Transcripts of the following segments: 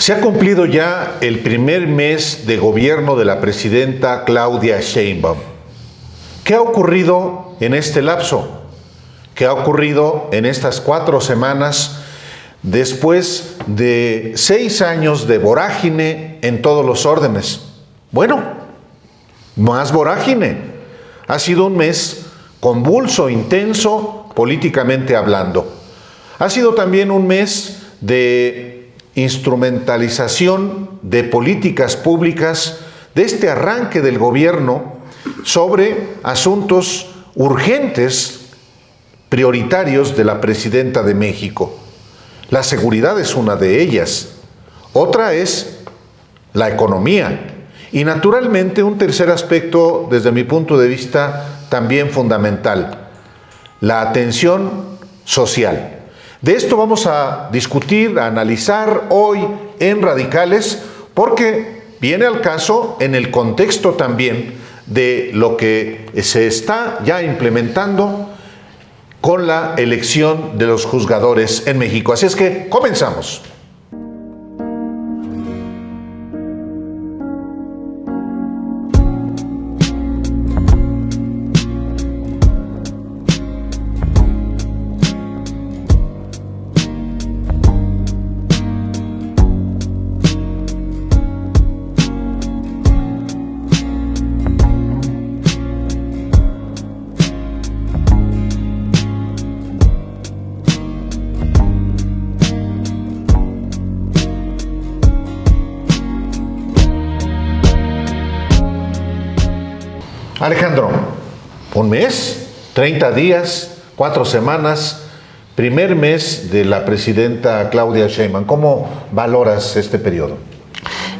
Se ha cumplido ya el primer mes de gobierno de la presidenta Claudia Sheinbaum. ¿Qué ha ocurrido en este lapso? ¿Qué ha ocurrido en estas 4 semanas después de 6 años de vorágine en todos los órdenes? Bueno, más vorágine. Ha sido un mes convulso, intenso, políticamente hablando. Ha sido también un mes de instrumentalización de políticas públicas de este arranque del gobierno sobre asuntos urgentes, prioritarios de la presidenta de México. La seguridad es una de ellas. Otra es la economía. Y naturalmente un tercer aspecto, desde mi punto de vista, también fundamental: la atención social. De esto vamos a discutir, a analizar hoy en Radicales, porque viene al caso en el contexto también de lo que se está ya implementando con la elección de los juzgadores en México. Así es que comenzamos. Alejandro, un mes, 30 días, 4 semanas, primer mes de la presidenta Claudia Sheinbaum. ¿Cómo valoras este periodo?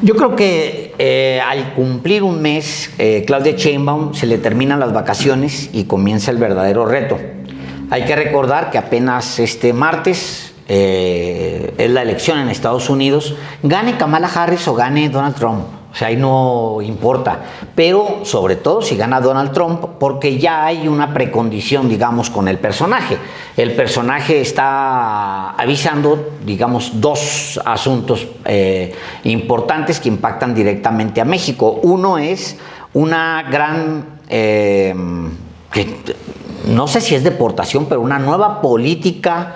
Yo creo que al cumplir un mes, Claudia Sheinbaum se le terminan las vacaciones y comienza el verdadero reto. Hay que recordar que apenas este martes es la elección en Estados Unidos, gane Kamala Harris o gane Donald Trump. O sea, ahí no importa, pero sobre todo si gana Donald Trump, porque ya hay una precondición, digamos, con el personaje. El personaje está avisando, digamos, 2 asuntos importantes que impactan directamente a México. Uno es una gran, no sé si es deportación, pero una nueva política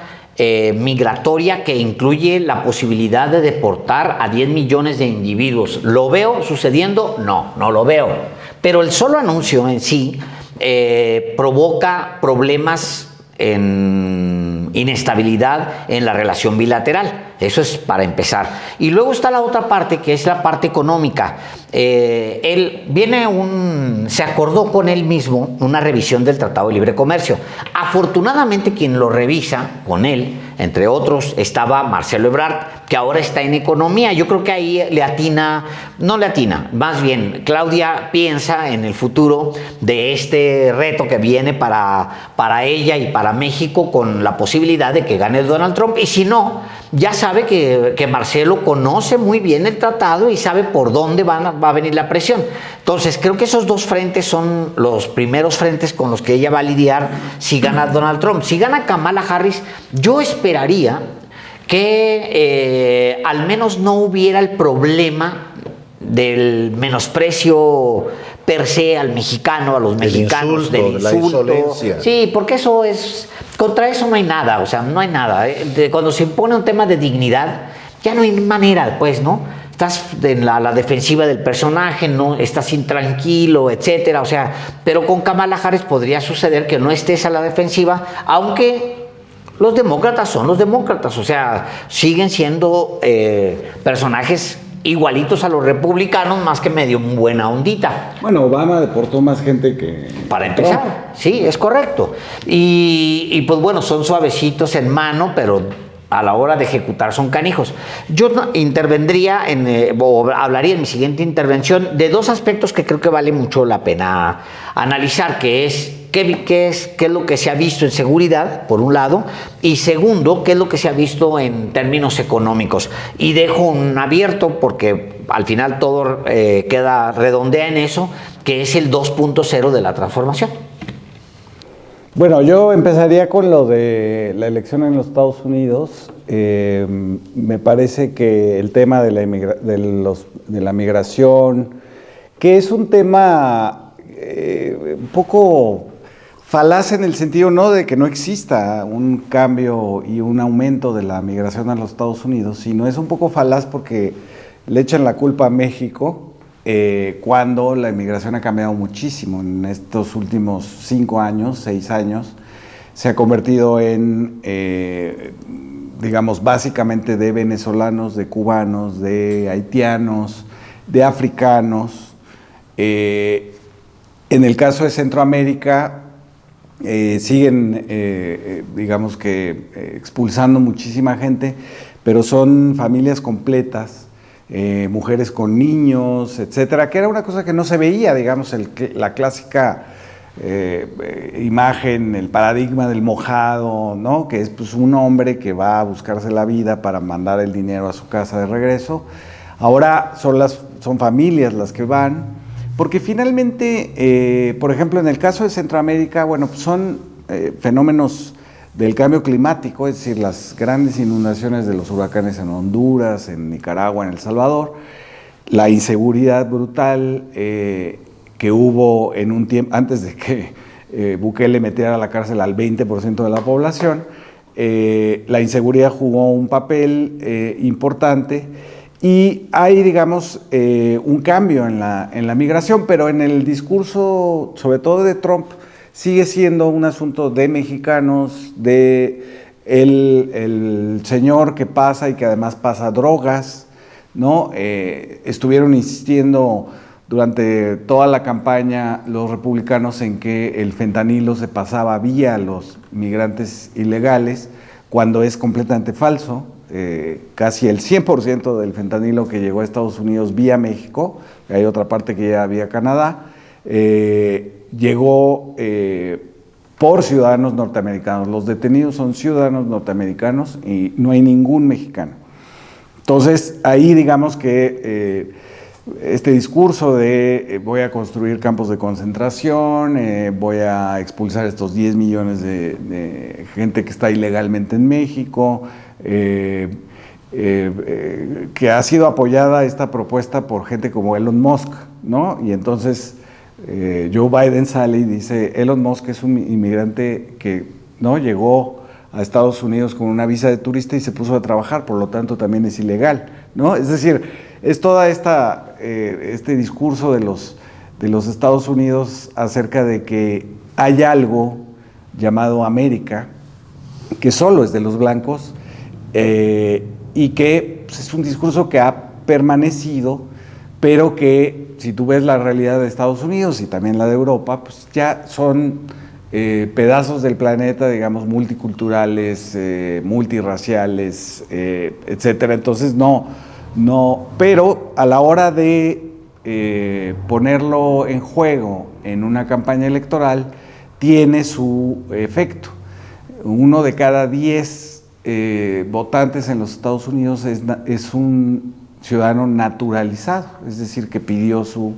migratoria que incluye la posibilidad de deportar a 10 millones de individuos. ¿Lo veo sucediendo? No lo veo. Pero el solo anuncio en sí provoca problemas en inestabilidad en la relación bilateral. Eso es para empezar. Y luego está la otra parte, que es la parte económica. Se acordó con él mismo una revisión del Tratado de Libre Comercio. Afortunadamente, quien lo revisa con él, entre otros, estaba Marcelo Ebrard, que ahora está en economía. Yo creo que ahí más bien Claudia piensa en el futuro de este reto que viene para ella y para México, con la posibilidad de que gane Donald Trump. Y si no, ya sabe que Marcelo conoce muy bien el tratado y sabe por dónde va a venir la presión. Entonces, creo que esos 2 frentes son los primeros frentes con los que ella va a lidiar si gana Donald Trump. Si gana Kamala Harris, yo esperaría que al menos no hubiera el problema del menosprecio per se al mexicano, a los mexicanos, del insulto. La insolencia. Sí, porque eso es, contra eso no hay nada, o sea, no hay nada. Cuando se impone un tema de dignidad, ya no hay manera, pues, ¿no? Estás en la defensiva del personaje, no estás intranquilo, etcétera. O sea, pero con Kamala Harris podría suceder que no estés a la defensiva, aunque los demócratas son los demócratas, o sea, siguen siendo personajes igualitos a los republicanos, más que medio buena ondita. Bueno, Obama deportó más gente que... Para empezar, sí, es correcto. Y pues bueno, son suavecitos en mano, pero a la hora de ejecutar son canijos. Yo intervendría o hablaría en mi siguiente intervención de 2 aspectos que creo que vale mucho la pena analizar, que es qué es lo que se ha visto en seguridad, por un lado, y segundo, qué es lo que se ha visto en términos económicos. Y dejo un abierto, porque al final todo redondea en eso, que es el 2.0 de la transformación. Bueno, yo empezaría con lo de la elección en los Estados Unidos. me parece que el tema de la migración, que es un tema un poco falaz en el sentido no de que no exista un cambio y un aumento de la migración a los Estados Unidos, sino es un poco falaz porque le echan la culpa a México cuando la inmigración ha cambiado muchísimo en estos últimos 5 años, 6 años. Se ha convertido en, digamos, básicamente de venezolanos, de cubanos, de haitianos, de africanos. En el caso de Centroamérica, siguen, digamos que, expulsando muchísima gente, pero son familias completas, mujeres con niños, etcétera, que era una cosa que no se veía, digamos, la clásica imagen, el paradigma del mojado, ¿no? Que es pues un hombre que va a buscarse la vida para mandar el dinero a su casa de regreso. Ahora son familias las que van. Porque finalmente, por ejemplo, en el caso de Centroamérica, bueno, pues son fenómenos del cambio climático, es decir, las grandes inundaciones de los huracanes en Honduras, en Nicaragua, en El Salvador, la inseguridad brutal que hubo en un tiempo, antes de que Bukele metiera a la cárcel al 20% de la población, la inseguridad jugó un papel importante. Y hay, digamos, un cambio en la migración, pero en el discurso, sobre todo de Trump, sigue siendo un asunto de mexicanos, de el señor que pasa y que además pasa drogas, ¿no? Estuvieron insistiendo durante toda la campaña los republicanos en que el fentanilo se pasaba vía los migrantes ilegales, cuando es completamente falso. Casi el 100% del fentanilo que llegó a Estados Unidos vía México, hay otra parte que ya vía Canadá, llegó por ciudadanos norteamericanos. Los detenidos son ciudadanos norteamericanos y no hay ningún mexicano. Entonces, ahí digamos que este discurso de voy a construir campos de concentración, voy a expulsar estos 10 millones de gente que está ilegalmente en México, que ha sido apoyada esta propuesta por gente como Elon Musk, ¿no? Y entonces Joe Biden sale y dice, Elon Musk es un inmigrante que no llegó a Estados Unidos con una visa de turista y se puso a trabajar, por lo tanto también es ilegal, ¿no? Es decir, es toda este discurso de los Estados Unidos acerca de que hay algo llamado América, que solo es de los blancos, y que pues, es un discurso que ha permanecido, pero que si tú ves la realidad de Estados Unidos y también la de Europa, pues ya son pedazos del planeta, digamos, multiculturales, multirraciales, etcétera. Entonces no, pero a la hora de ponerlo en juego en una campaña electoral, tiene su efecto. 1 de cada 10 votantes en los Estados Unidos es un ciudadano naturalizado, es decir, que pidió su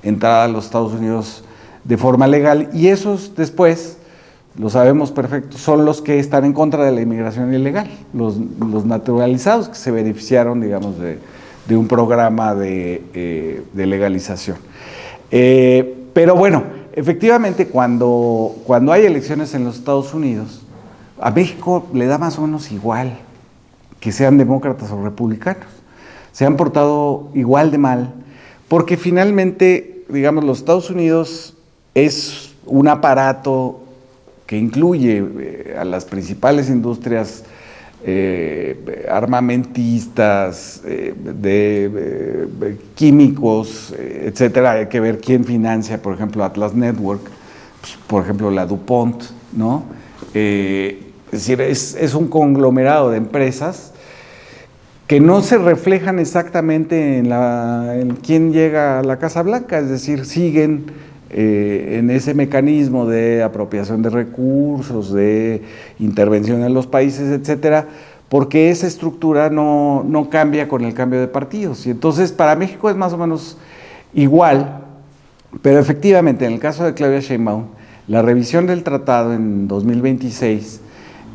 entrada a los Estados Unidos de forma legal, y esos después, lo sabemos perfecto, son los que están en contra de la inmigración ilegal, los naturalizados que se beneficiaron, digamos, de un programa de legalización. Pero bueno, efectivamente, cuando hay elecciones en los Estados Unidos, a México le da más o menos igual que sean demócratas o republicanos. Se han portado igual de mal, porque finalmente, digamos, los Estados Unidos es un aparato que incluye a las principales industrias armamentistas, de químicos, etcétera. Hay que ver quién financia, por ejemplo, Atlas Network, pues, por ejemplo, la DuPont, ¿no? Es decir, es un conglomerado de empresas que no se reflejan exactamente en quién llega a la Casa Blanca, es decir, siguen en ese mecanismo de apropiación de recursos, de intervención en los países, etcétera, porque esa estructura no cambia con el cambio de partidos. Y entonces para México es más o menos igual, pero efectivamente en el caso de Claudia Sheinbaum, la revisión del tratado en 2026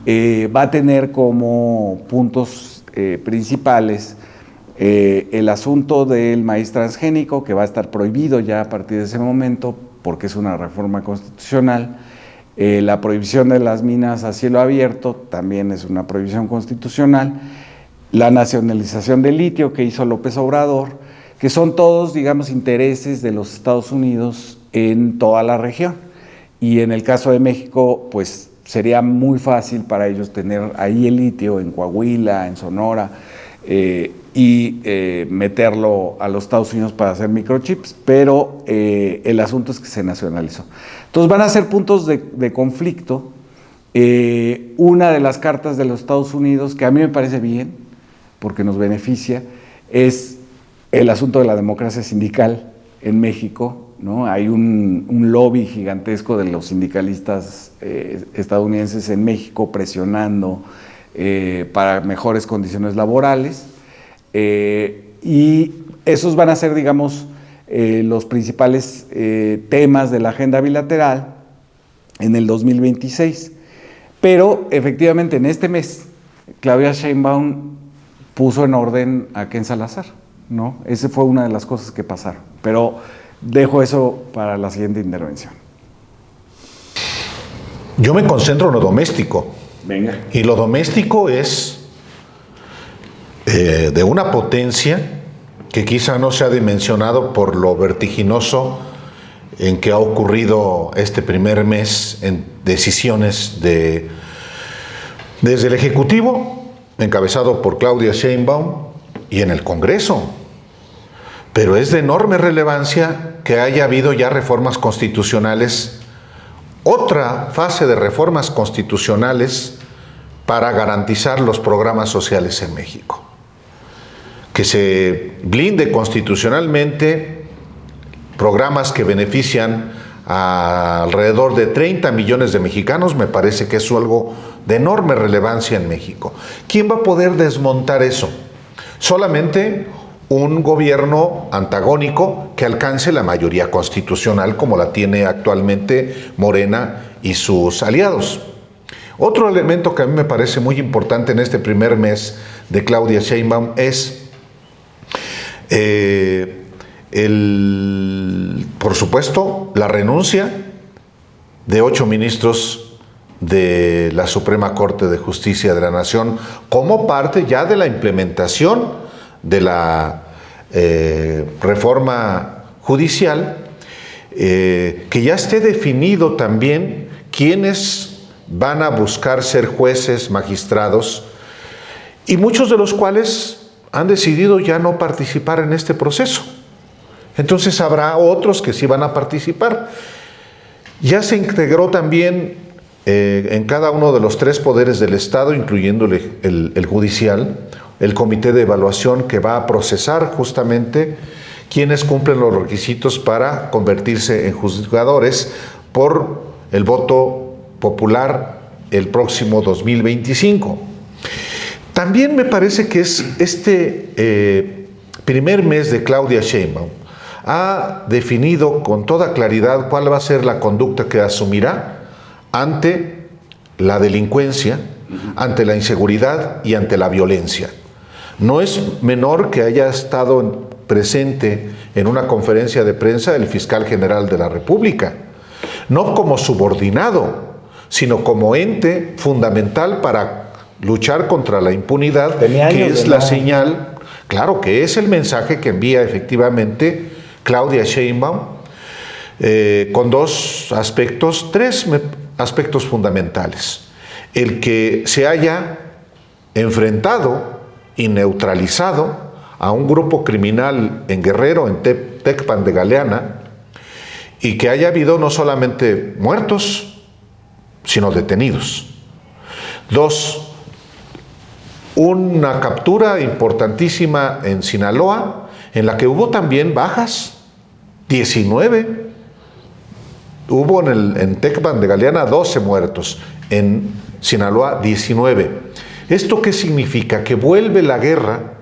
va a tener como puntos principales el asunto del maíz transgénico, que va a estar prohibido ya a partir de ese momento, porque es una reforma constitucional. La prohibición de las minas a cielo abierto también es una prohibición constitucional. La nacionalización del litio que hizo López Obrador, que son todos, digamos, intereses de los Estados Unidos en toda la región. Y en el caso de México, pues sería muy fácil para ellos tener ahí el litio en Coahuila, en Sonora, y meterlo a los Estados Unidos para hacer microchips, pero el asunto es que se nacionalizó. Entonces van a ser puntos de conflicto. Una de las cartas de los Estados Unidos, que a mí me parece bien, porque nos beneficia, es el asunto de la democracia sindical en México, ¿no? Hay un lobby gigantesco de los sindicalistas estadounidenses en México presionando para mejores condiciones laborales, y esos van a ser, digamos, los principales temas de la agenda bilateral en el 2026. Pero efectivamente en este mes Claudia Sheinbaum puso en orden a Ken Salazar, ¿no? Esa fue una de las cosas que pasaron, pero dejo eso para la siguiente intervención. Yo me concentro en lo doméstico. Venga. Y lo doméstico es de una potencia que quizá no se ha dimensionado por lo vertiginoso en que ha ocurrido este primer mes en decisiones desde el Ejecutivo, encabezado por Claudia Sheinbaum, y en el Congreso. Pero es de enorme relevancia que haya habido ya reformas constitucionales, otra fase de reformas constitucionales para garantizar los programas sociales en México. Que se blinde constitucionalmente programas que benefician a alrededor de 30 millones de mexicanos, me parece que es algo de enorme relevancia en México. ¿Quién va a poder desmontar eso? Solamente un gobierno antagónico que alcance la mayoría constitucional como la tiene actualmente Morena y sus aliados. Otro elemento que a mí me parece muy importante en este primer mes de Claudia Sheinbaum es por supuesto, la renuncia de 8 ministros de la Suprema Corte de Justicia de la Nación como parte ya de la implementación de la reforma judicial, que ya esté definido también quiénes van a buscar ser jueces, magistrados, y muchos de los cuales han decidido ya no participar en este proceso. Entonces habrá otros que sí van a participar. Ya se integró también en cada uno de los 3 poderes del Estado, incluyendo el judicial, el comité de evaluación que va a procesar justamente quienes cumplen los requisitos para convertirse en juzgadores por el voto popular el próximo 2025. También me parece que es este primer mes de Claudia Sheinbaum ha definido con toda claridad cuál va a ser la conducta que asumirá ante la delincuencia, ante la inseguridad y ante la violencia. No es menor que haya estado presente en una conferencia de prensa el fiscal general de la República, no como subordinado, sino como ente fundamental para luchar contra la impunidad, que es la señal, claro, que es el mensaje que envía efectivamente Claudia Sheinbaum, con 2 aspectos, 3 aspectos fundamentales. El que se haya enfrentado y neutralizado a un grupo criminal en Guerrero, en Tecpan de Galeana, y que haya habido no solamente muertos, sino detenidos. 2, una captura importantísima en Sinaloa, en la que hubo también bajas, 19. Hubo en Tecpan de Galeana 12 muertos, en Sinaloa 19. ¿Esto qué significa? Que vuelve la guerra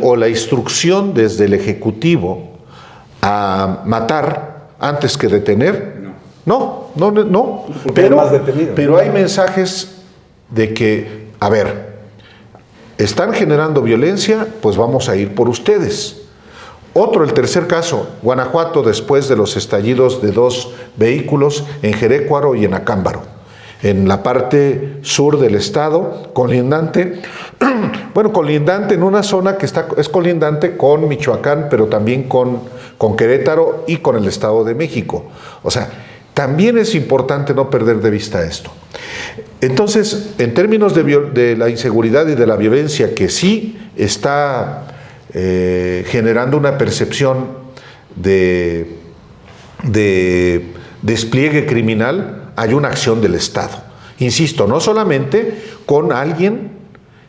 o la instrucción desde el Ejecutivo a matar antes que detener. No. Pero hay mensajes de que, a ver, están generando violencia, pues vamos a ir por ustedes. El tercer caso, Guanajuato, después de los estallidos de 2 vehículos en Jerécuaro y en Acámbaro, en la parte sur del estado, colindante en una zona que es colindante con Michoacán, pero también con Querétaro y con el Estado de México. O sea, también es importante no perder de vista esto. Entonces, en términos de la inseguridad y de la violencia, que sí está generando una percepción de despliegue criminal, hay una acción del Estado. Insisto, no solamente con alguien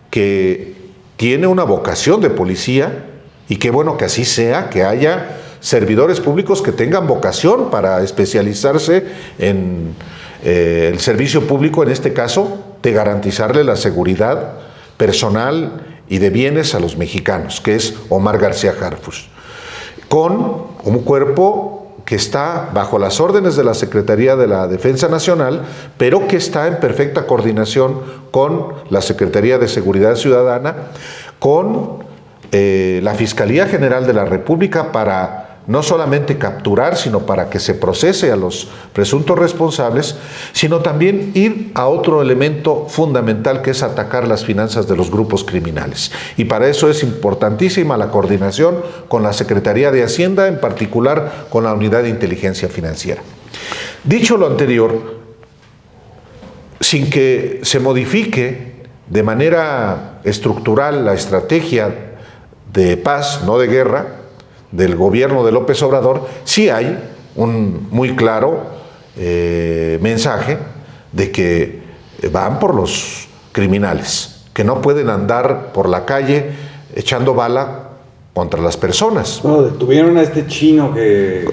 que tiene una vocación de policía, y qué bueno que así sea, que haya servidores públicos que tengan vocación para especializarse en el servicio público, en este caso, de garantizarle la seguridad personal y de bienes a los mexicanos, que es Omar García Harfuch, con un cuerpo que está bajo las órdenes de la Secretaría de la Defensa Nacional, pero que está en perfecta coordinación con la Secretaría de Seguridad Ciudadana, con la Fiscalía General de la República, para no solamente capturar, sino para que se procese a los presuntos responsables, sino también ir a otro elemento fundamental, que es atacar las finanzas de los grupos criminales. Y para eso es importantísima la coordinación con la Secretaría de Hacienda, en particular con la Unidad de Inteligencia Financiera. Dicho lo anterior, sin que se modifique de manera estructural la estrategia de paz, no de guerra, del gobierno de López Obrador, sí hay un muy claro mensaje de que van por los criminales, que no pueden andar por la calle echando bala contra las personas. Bueno, detuvieron a este chino que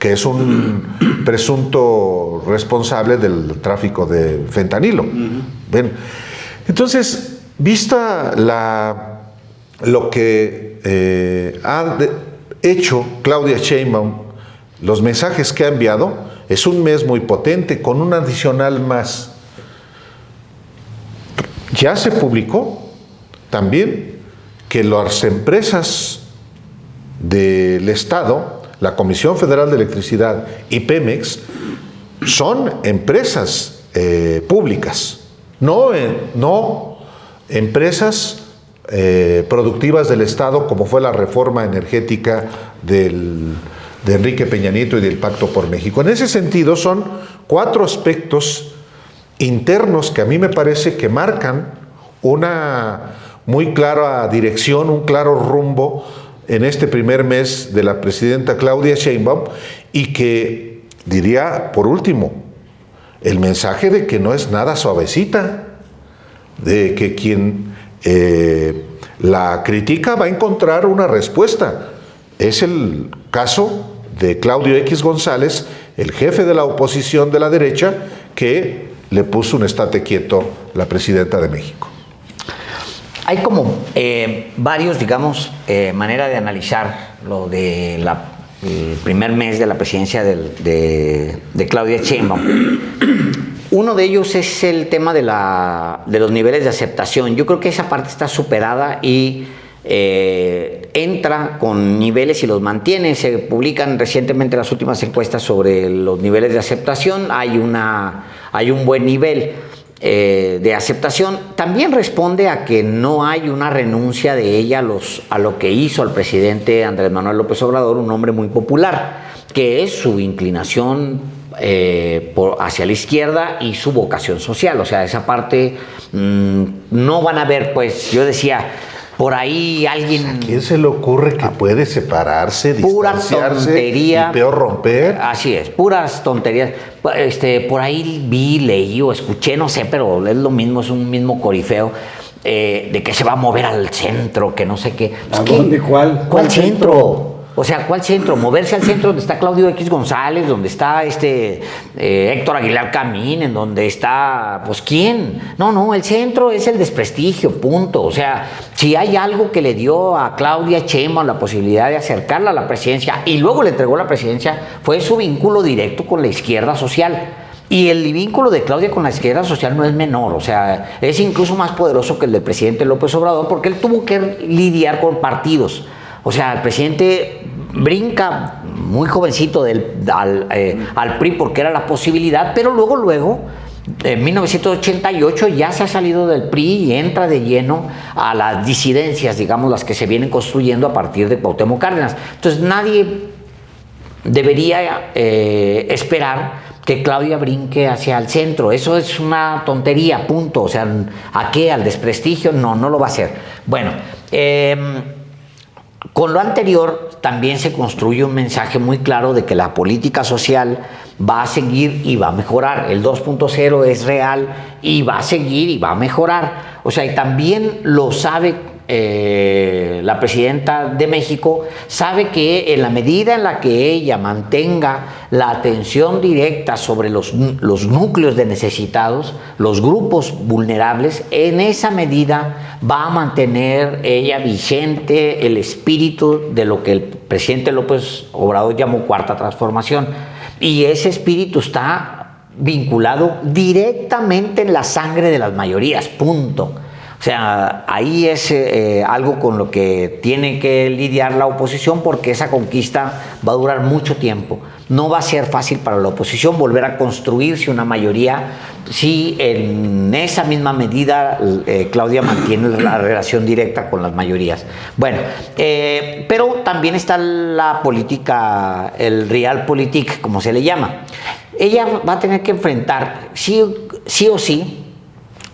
es un presunto responsable del tráfico de fentanilo. Ven, entonces, vista lo que ha hecho Claudia Sheinbaum, los mensajes que ha enviado, es un mes muy potente, con un adicional más. Ya se publicó también que las empresas del Estado, la Comisión Federal de Electricidad y Pemex, son empresas públicas, no empresas productivas del Estado, como fue la reforma energética de Enrique Peña Nieto y del Pacto por México. En ese sentido, son 4 aspectos internos que a mí me parece que marcan una muy clara dirección, un claro rumbo en este primer mes de la presidenta Claudia Sheinbaum, y que, diría por último, el mensaje de que no es nada suavecita, de que quien la critica va a encontrar una respuesta. Es el caso de Claudio X González, el jefe de la oposición de la derecha, que le puso un estate quieto a la presidenta de México. Hay como varios, digamos, manera de analizar lo de el primer mes de la presidencia de Claudia Sheinbaum. Uno de ellos es el tema de los niveles de aceptación. Yo creo que esa parte está superada y entra con niveles y los mantiene. Se publican recientemente las últimas encuestas sobre los niveles de aceptación. Hay un buen nivel de aceptación. También responde a que no hay una renuncia de ella a lo que hizo el presidente Andrés Manuel López Obrador, un hombre muy popular, que es su inclinación hacia la izquierda y su vocación social. O sea, esa parte no van a ver, pues, yo decía, por ahí alguien... ¿A quién se le ocurre que puede separarse, pura distanciarse tontería, y peor romper? Así es, puras tonterías. Por ahí vi, leí o escuché, no sé, pero es lo mismo, es un mismo corifeo, de que se va a mover al centro, que no sé qué. ¿A dónde? ¿Cuál centro? O sea, ¿cuál centro? Moverse al centro donde está Claudio X González, donde está Héctor Aguilar Camín, en donde está, pues, ¿quién? No, el centro es el desprestigio, punto. O sea, si hay algo que le dio a Claudia Sheinbaum la posibilidad de acercarla a la presidencia y luego le entregó la presidencia, fue su vínculo directo con la izquierda social. Y el vínculo de Claudia con la izquierda social no es menor, o sea, es incluso más poderoso que el del presidente López Obrador, porque él tuvo que lidiar con partidos. O sea, el presidente brinca muy jovencito al PRI porque era la posibilidad, pero luego, en 1988 ya se ha salido del PRI y entra de lleno a las disidencias, digamos, las que se vienen construyendo a partir de Cuauhtémoc Cárdenas. Entonces nadie debería esperar que Claudia brinque hacia el centro. Eso es una tontería, punto. O sea, ¿a qué? ¿Al desprestigio? No lo va a hacer. Bueno, con lo anterior también se construye un mensaje muy claro de que la política social va a seguir y va a mejorar. El 2.0 es real y va a seguir y va a mejorar. O sea, y también lo sabe la presidenta de México, sabe que en la medida en la que ella mantenga la atención directa sobre los núcleos de necesitados, los grupos vulnerables, en esa medida va a mantener ella vigente el espíritu de lo que el presidente López Obrador llamó Cuarta Transformación. Y ese espíritu está vinculado directamente en la sangre de las mayorías, punto. O sea, ahí es algo con lo que tiene que lidiar la oposición, porque esa conquista va a durar mucho tiempo. No va a ser fácil para la oposición volver a construirse una mayoría si en esa misma medida Claudia mantiene la relación directa con las mayorías. Bueno, pero también está la política, el realpolitik, como se le llama. Ella va a tener que enfrentar, sí o sí,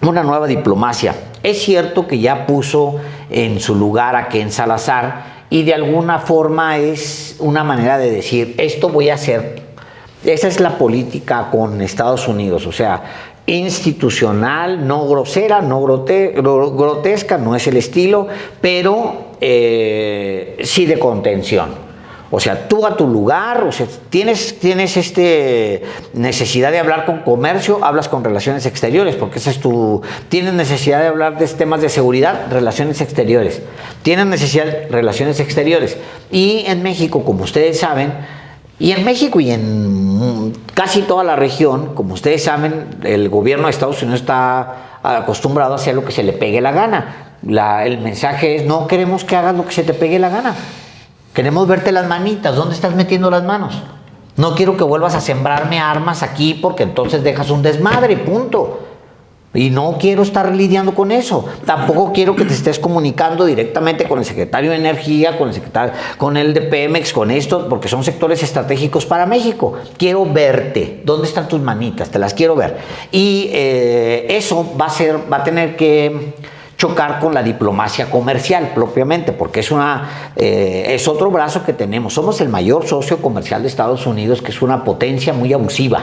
una nueva diplomacia. Es cierto que ya puso en su lugar a Ken Salazar y de alguna forma es una manera de decir, esto voy a hacer. Esa es la política con Estados Unidos, o sea, institucional, no grosera, no grotesca, no es el estilo, pero sí de contención. O sea, tú a tu lugar, o sea, tienes necesidad de hablar con comercio, hablas con relaciones exteriores, porque esa es tienes necesidad de hablar de temas de seguridad, relaciones exteriores. Tienes necesidad de relaciones exteriores. Y en México, como ustedes saben, y en México y en casi toda la región, como ustedes saben, el gobierno de Estados Unidos está acostumbrado a hacer lo que se le pegue la gana. El mensaje es, no queremos que hagas lo que se te pegue la gana. Queremos verte las manitas. ¿Dónde estás metiendo las manos? No quiero que vuelvas a sembrarme armas aquí porque entonces dejas un desmadre, punto. Y no quiero estar lidiando con eso. Tampoco quiero que te estés comunicando directamente con el secretario de Energía, con el de Pemex, con esto, porque son sectores estratégicos para México. Quiero verte. ¿Dónde están tus manitas? Te las quiero ver. Y eso va a tener que chocar con la diplomacia comercial propiamente, porque es otro brazo que tenemos. Somos el mayor socio comercial de Estados Unidos, que es una potencia muy abusiva.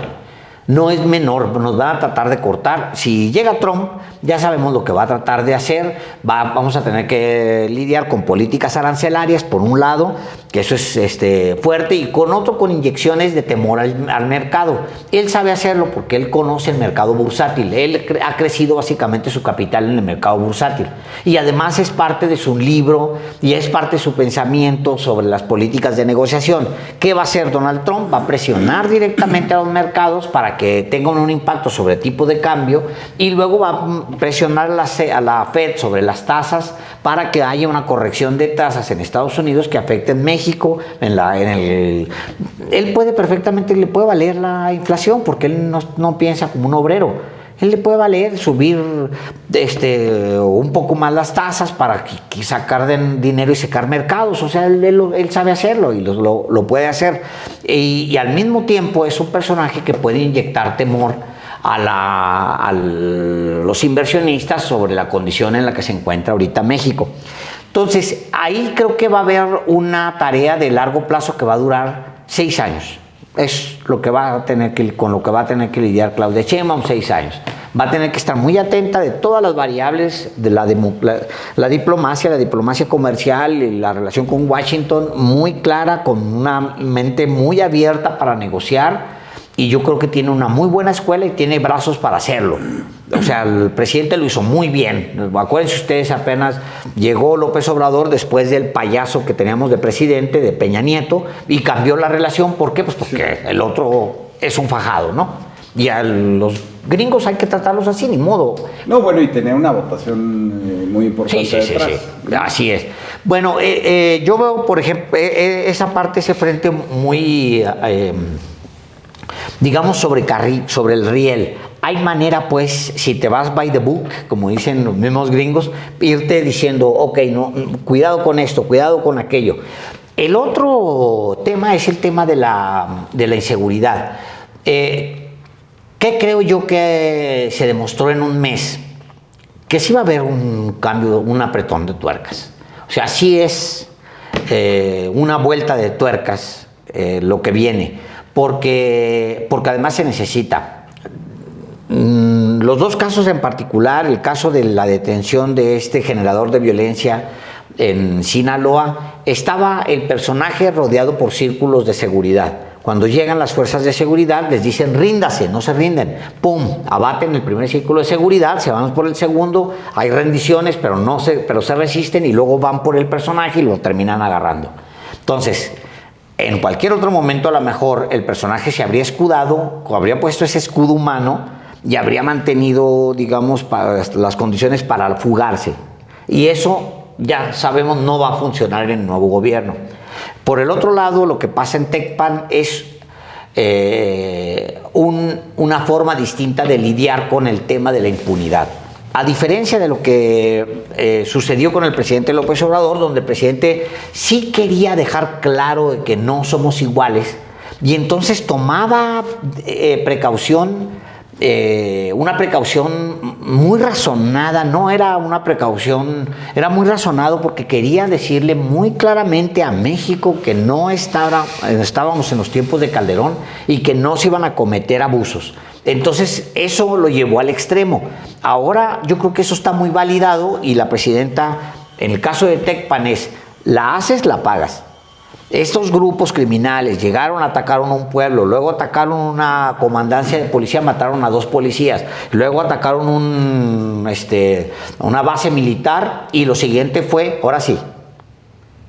No es menor, nos van a tratar de cortar. Si llega Trump, ya sabemos lo que va a tratar de hacer. Vamos a tener que lidiar con políticas arancelarias, por un lado, que eso es fuerte, y con otro, con inyecciones de temor al mercado. Él sabe hacerlo porque él conoce el mercado bursátil. Él ha crecido básicamente su capital en el mercado bursátil. Y además es parte de su libro y es parte de su pensamiento sobre las políticas de negociación. ¿Qué va a hacer Donald Trump? Va a presionar directamente a los mercados para que tengan un impacto sobre el tipo de cambio, y luego va a presionar a la Fed sobre las tasas para que haya una corrección de tasas en Estados Unidos que afecte en México. Él puede perfectamente, le puede valer la inflación porque él no piensa como un obrero. Él le puede valer subir un poco más las tasas para sacar dinero y secar mercados. O sea, él sabe hacerlo y lo puede hacer. Y al mismo tiempo es un personaje que puede inyectar temor a los inversionistas sobre la condición en la que se encuentra ahorita México. Entonces, ahí creo que va a haber una tarea de largo plazo que va a durar 6 años. Es lo que con lo que va a tener que lidiar Claudia Sheinbaum, 6 años. Va a tener que estar muy atenta de todas las variables de la diplomacia comercial y la relación con Washington, muy clara, con una mente muy abierta para negociar. Y yo creo que tiene una muy buena escuela y tiene brazos para hacerlo. O sea, el presidente lo hizo muy bien. Acuérdense ustedes, apenas llegó López Obrador después del payaso que teníamos de presidente, de Peña Nieto, y cambió la relación. ¿Por qué? Pues porque el otro es un fajado, ¿no? Y a los gringos hay que tratarlos así, ni modo. No, bueno, y tenía una votación muy importante detrás. Sí. Así es. Bueno, yo veo, por ejemplo, esa parte, ese frente muy, digamos, sobre el riel. Hay manera, pues, si te vas by the book, como dicen los mismos gringos, irte diciendo, ok, no, cuidado con esto, cuidado con aquello. El otro tema es el tema de la inseguridad. ¿Qué creo yo que se demostró en un mes? Que sí va a haber un cambio, un apretón de tuercas. O sea, sí es una vuelta de tuercas lo que viene, porque además se necesita. Los dos casos en particular, el caso de la detención de este generador de violencia en Sinaloa, estaba el personaje rodeado por círculos de seguridad. Cuando llegan las fuerzas de seguridad, les dicen ríndase, no se rinden. ¡Pum! Abaten el primer círculo de seguridad, se van por el segundo, hay rendiciones, pero se resisten y luego van por el personaje y lo terminan agarrando. Entonces, en cualquier otro momento, a lo mejor el personaje se habría escudado, o habría puesto ese escudo humano y habría mantenido, digamos, las condiciones para fugarse. Y eso, ya sabemos, no va a funcionar en el nuevo gobierno. Por el otro lado, lo que pasa en Tecpan es una forma distinta de lidiar con el tema de la impunidad. A diferencia de lo que sucedió con el presidente López Obrador, donde el presidente sí quería dejar claro que no somos iguales, y entonces tomaba precaución, una precaución muy razonada, no era una precaución, era muy razonado porque quería decirle muy claramente a México que no estábamos en los tiempos de Calderón y que no se iban a cometer abusos. Entonces eso lo llevó al extremo. Ahora yo creo que eso está muy validado y la presidenta, en el caso de Tecpan, es la haces, la pagas. Estos grupos criminales llegaron, atacaron a un pueblo, luego atacaron una comandancia de policía, mataron a 2 policías, luego atacaron una base militar y lo siguiente fue, ahora sí,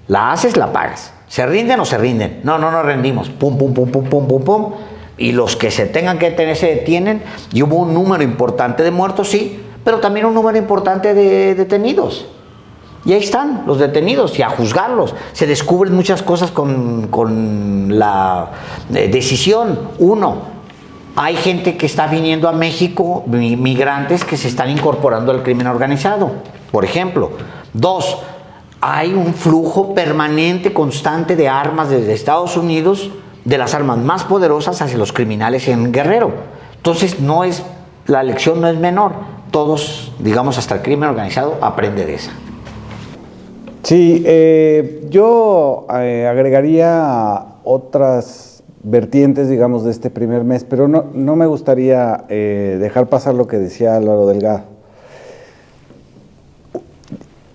la haces, la pagas. ¿Se rinden o se rinden? No nos rendimos. Pum, pum, pum, pum, pum, pum, pum. Y los que se tengan que detener se detienen y hubo un número importante de muertos, sí, pero también un número importante de detenidos. Y ahí están los detenidos y a juzgarlos. Se descubren muchas cosas con la decisión. 1, hay gente que está viniendo a México, migrantes que se están incorporando al crimen organizado, por ejemplo. 2, hay un flujo permanente, constante de armas desde Estados Unidos, de las armas más poderosas hacia los criminales en Guerrero. Entonces la lección no es menor. Todos, digamos, hasta el crimen organizado aprende de esa. Sí, yo agregaría otras vertientes, digamos, de este primer mes, pero no me gustaría dejar pasar lo que decía Álvaro Delgado.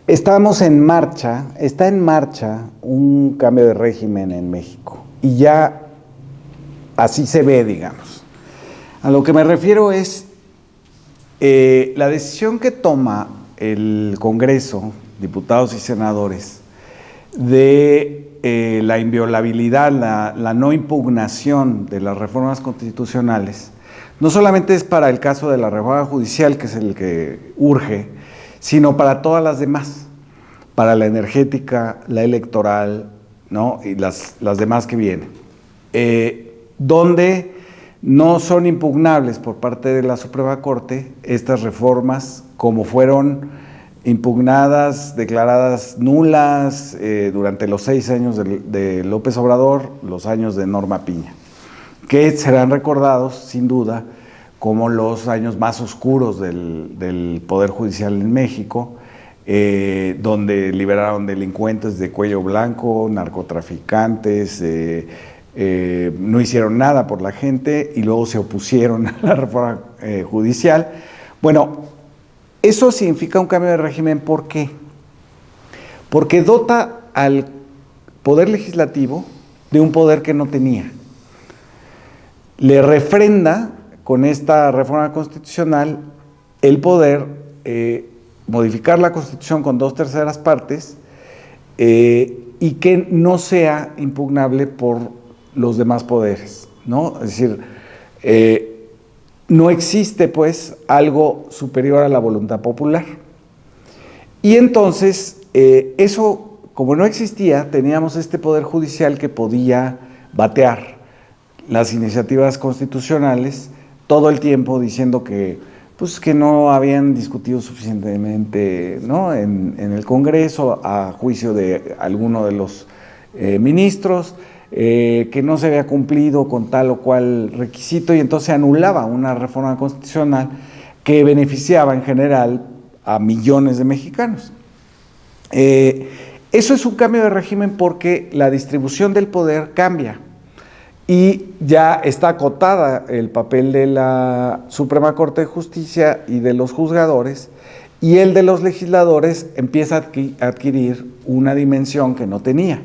Está en marcha un cambio de régimen en México y ya así se ve, digamos. A lo que me refiero es la decisión que toma el Congreso, diputados y senadores, de la inviolabilidad, la no impugnación de las reformas constitucionales, no solamente es para el caso de la reforma judicial, que es el que urge, sino para todas las demás, para la energética, la electoral, ¿no? Y las demás que vienen, donde no son impugnables por parte de la Suprema Corte estas reformas, como fueron impugnadas, declaradas nulas durante los 6 años de López Obrador, los años de Norma Piña, que serán recordados sin duda como los años más oscuros del Poder Judicial en México, donde liberaron delincuentes de cuello blanco, narcotraficantes, no hicieron nada por la gente y luego se opusieron a la reforma judicial. Bueno, eso significa un cambio de régimen. ¿Por qué? Porque dota al Poder Legislativo de un poder que no tenía. Le refrenda con esta reforma constitucional el poder modificar la Constitución con 2/3 partes y que no sea impugnable por los demás poderes, ¿no? Es decir, no existe pues algo superior a la voluntad popular. Y entonces, eso, como no existía, teníamos este poder judicial que podía batear las iniciativas constitucionales todo el tiempo diciendo que, pues, que no habían discutido suficientemente, ¿no?, en el Congreso, a juicio de alguno de los ministros, que no se había cumplido con tal o cual requisito, y entonces se anulaba una reforma constitucional que beneficiaba en general a millones de mexicanos. Eso es un cambio de régimen porque la distribución del poder cambia y ya está acotada el papel de la Suprema Corte de Justicia y de los juzgadores, y el de los legisladores empieza a adquirir una dimensión que no tenía.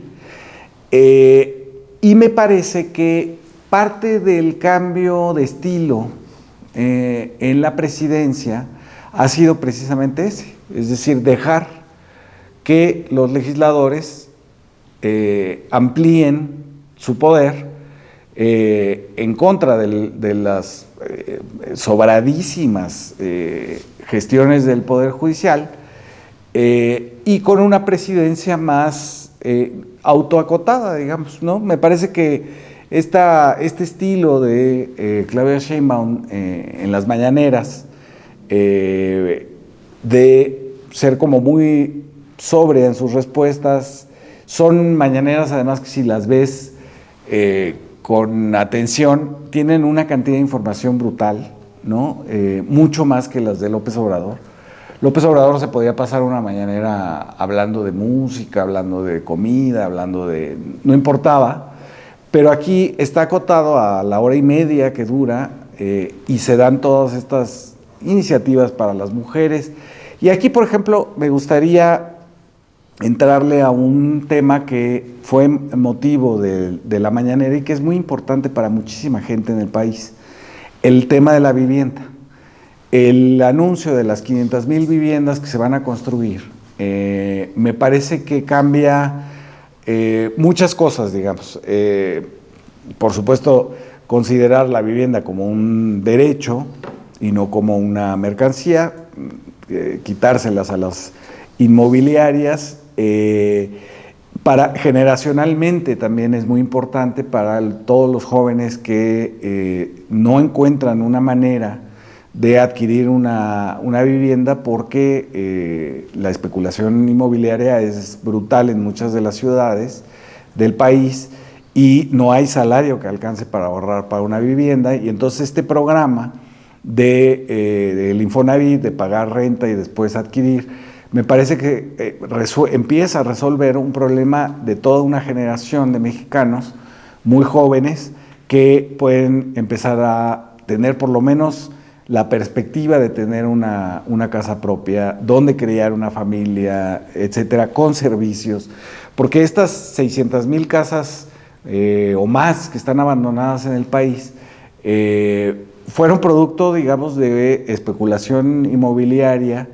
Y me parece que parte del cambio de estilo en la presidencia ha sido precisamente ese, es decir, dejar que los legisladores amplíen su poder en contra de las sobradísimas gestiones del Poder Judicial, y con una presidencia más autoacotada, digamos, ¿no? Me parece que este estilo de Claudia Sheinbaum en las mañaneras, de ser como muy sobria en sus respuestas, son mañaneras además que si las ves con atención, tienen una cantidad de información brutal, ¿no? Mucho más que las de López Obrador. López Obrador se podía pasar una mañanera hablando de música, hablando de comida, hablando de... no importaba, pero aquí está acotado a la hora y media que dura, y se dan todas estas iniciativas para las mujeres. Y aquí, por ejemplo, me gustaría entrarle a un tema que fue motivo de la mañanera y que es muy importante para muchísima gente en el país: el tema de la vivienda. El anuncio de las 500,000 viviendas que se van a construir, me parece que cambia muchas cosas, digamos. Por supuesto, considerar la vivienda como un derecho y no como una mercancía, quitárselas a las inmobiliarias. Generacionalmente también es muy importante para todos los jóvenes que no encuentran una manera de adquirir una vivienda porque la especulación inmobiliaria es brutal en muchas de las ciudades del país y no hay salario que alcance para ahorrar para una vivienda, y entonces este programa del Infonavit, de pagar renta y después adquirir, me parece que empieza a resolver un problema de toda una generación de mexicanos muy jóvenes que pueden empezar a tener por lo menos la perspectiva de tener una casa propia, donde criar una familia, etcétera, con servicios, porque estas 600,000 casas o más que están abandonadas en el país fueron producto, digamos, de especulación inmobiliaria,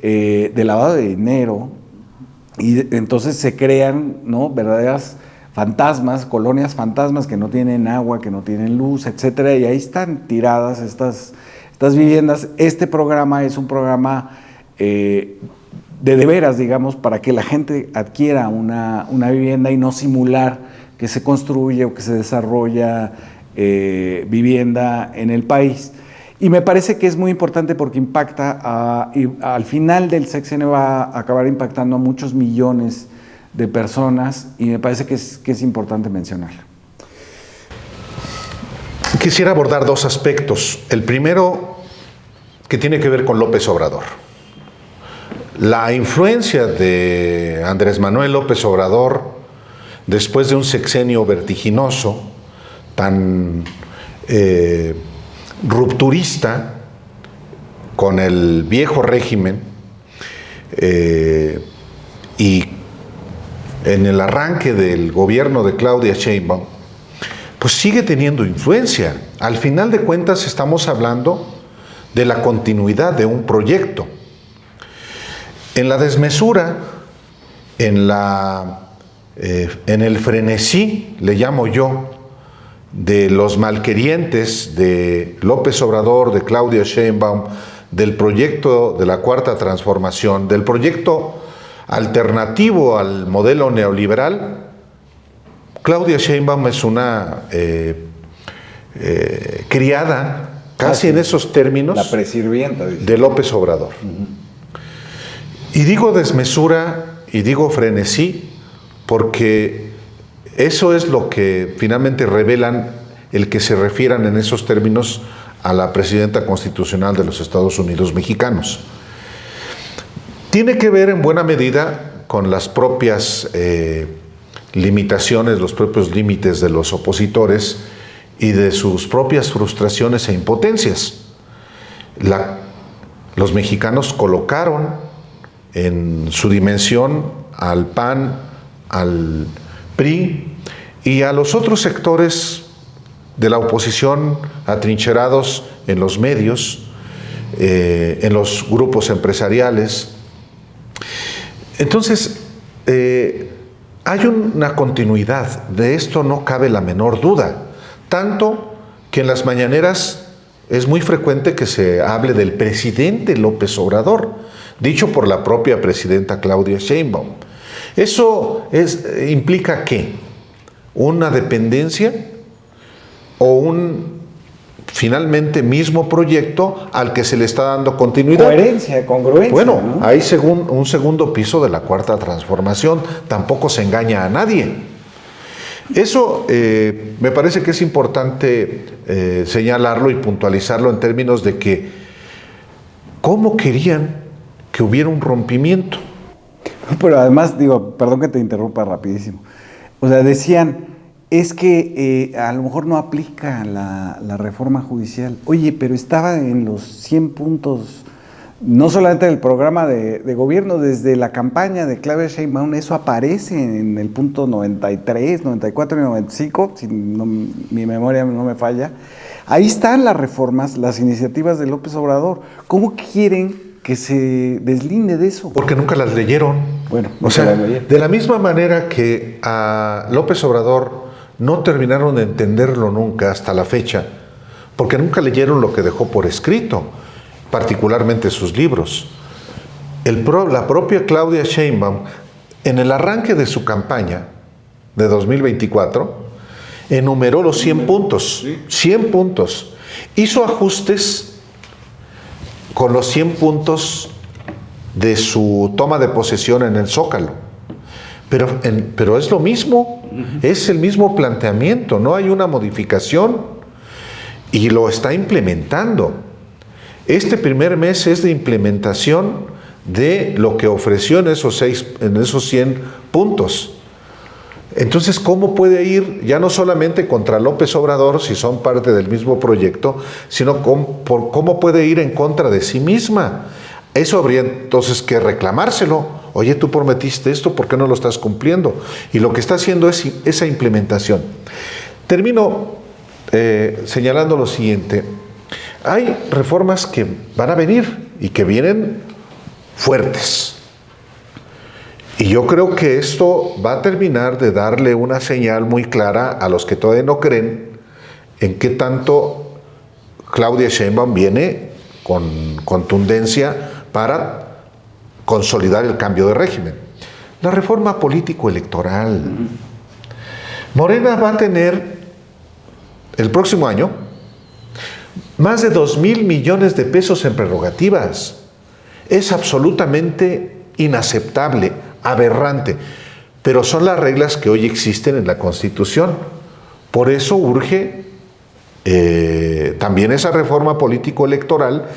de lavado de dinero, y entonces se crean, ¿no?, verdaderas fantasmas, colonias fantasmas que no tienen agua, que no tienen luz, etcétera, y ahí están tiradas estas viviendas. Este programa es un programa de veras, digamos, para que la gente adquiera una vivienda y no simular que se construye o que se desarrolla vivienda en el país. Y me parece que es muy importante porque impacta, y al final del sexenio va a acabar impactando a muchos millones de personas, y me parece que es importante mencionarlo. Quisiera abordar dos aspectos. El primero, que tiene que ver con López Obrador. La influencia de Andrés Manuel López Obrador, después de un sexenio vertiginoso, tan rupturista con el viejo régimen, y en el arranque del gobierno de Claudia Sheinbaum, pues sigue teniendo influencia. Al final de cuentas estamos hablando de la continuidad de un proyecto. En la desmesura, en el frenesí, le llamo yo, de los malquerientes de López Obrador, de Claudia Sheinbaum, del proyecto de la Cuarta Transformación, del proyecto alternativo al modelo neoliberal, Claudia Sheinbaum es una criada, casi en esos términos, la presirvienta, de López Obrador. Y digo desmesura y digo frenesí porque eso es lo que finalmente revelan el que se refieran en esos términos a la presidenta constitucional de los Estados Unidos mexicanos. Tiene que ver en buena medida con las propias limitaciones, los propios límites de los opositores y de sus propias frustraciones e impotencias. Los mexicanos colocaron en su dimensión al PAN, al PRI y a los otros sectores de la oposición atrincherados en los medios, en los grupos empresariales. Entonces, hay una continuidad, de esto no cabe la menor duda, tanto que en las mañaneras es muy frecuente que se hable del presidente López Obrador, dicho por la propia presidenta Claudia Sheinbaum. ¿Eso implica qué? ¿Una dependencia o un finalmente mismo proyecto al que se le está dando continuidad? Coherencia, congruencia. Bueno, ¿no? hay un segundo piso de la Cuarta Transformación, tampoco se engaña a nadie. Eso me parece que es importante señalarlo y puntualizarlo en términos de que ¿cómo querían que hubiera un rompimiento? Pero además, digo, perdón que te interrumpa rapidísimo. O sea, decían, es que a lo mejor no aplica la reforma judicial. Oye, pero estaba en los 100 puntos, no solamente del programa de gobierno, desde la campaña de Claudia Sheinbaum, eso aparece en el punto 93, 94 y 95, si mi memoria no me falla. Ahí están las reformas, las iniciativas de López Obrador. ¿Cómo quieren que se deslinde de eso? Porque nunca las leyeron. Bueno, o sea, de la misma manera que a López Obrador no terminaron de entenderlo nunca hasta la fecha, porque nunca leyeron lo que dejó por escrito, particularmente sus libros. La propia Claudia Sheinbaum, en el arranque de su campaña de 2024, enumeró los 100 puntos, 100 puntos, hizo ajustes con los 100 puntos de su toma de posesión en el Zócalo. Pero es lo mismo, es el mismo planteamiento, no hay una modificación y lo está implementando. Este primer mes es de implementación de lo que ofreció en esos 100 puntos. Entonces, ¿cómo puede ir ya no solamente contra López Obrador, si son parte del mismo proyecto, sino cómo puede ir en contra de sí misma? Eso habría entonces que reclamárselo. Oye, tú prometiste esto, ¿por qué no lo estás cumpliendo? Y lo que está haciendo es esa implementación. Termino señalando lo siguiente. Hay reformas que van a venir y que vienen fuertes. Y yo creo que esto va a terminar de darle una señal muy clara a los que todavía no creen en qué tanto Claudia Sheinbaum viene con contundencia para consolidar el cambio de régimen. La reforma político-electoral. Morena va a tener el próximo año más de 2,000 millones de pesos en prerrogativas. Es absolutamente inaceptable, aberrante, pero son las reglas que hoy existen en la Constitución. Por eso urge también esa reforma político-electoral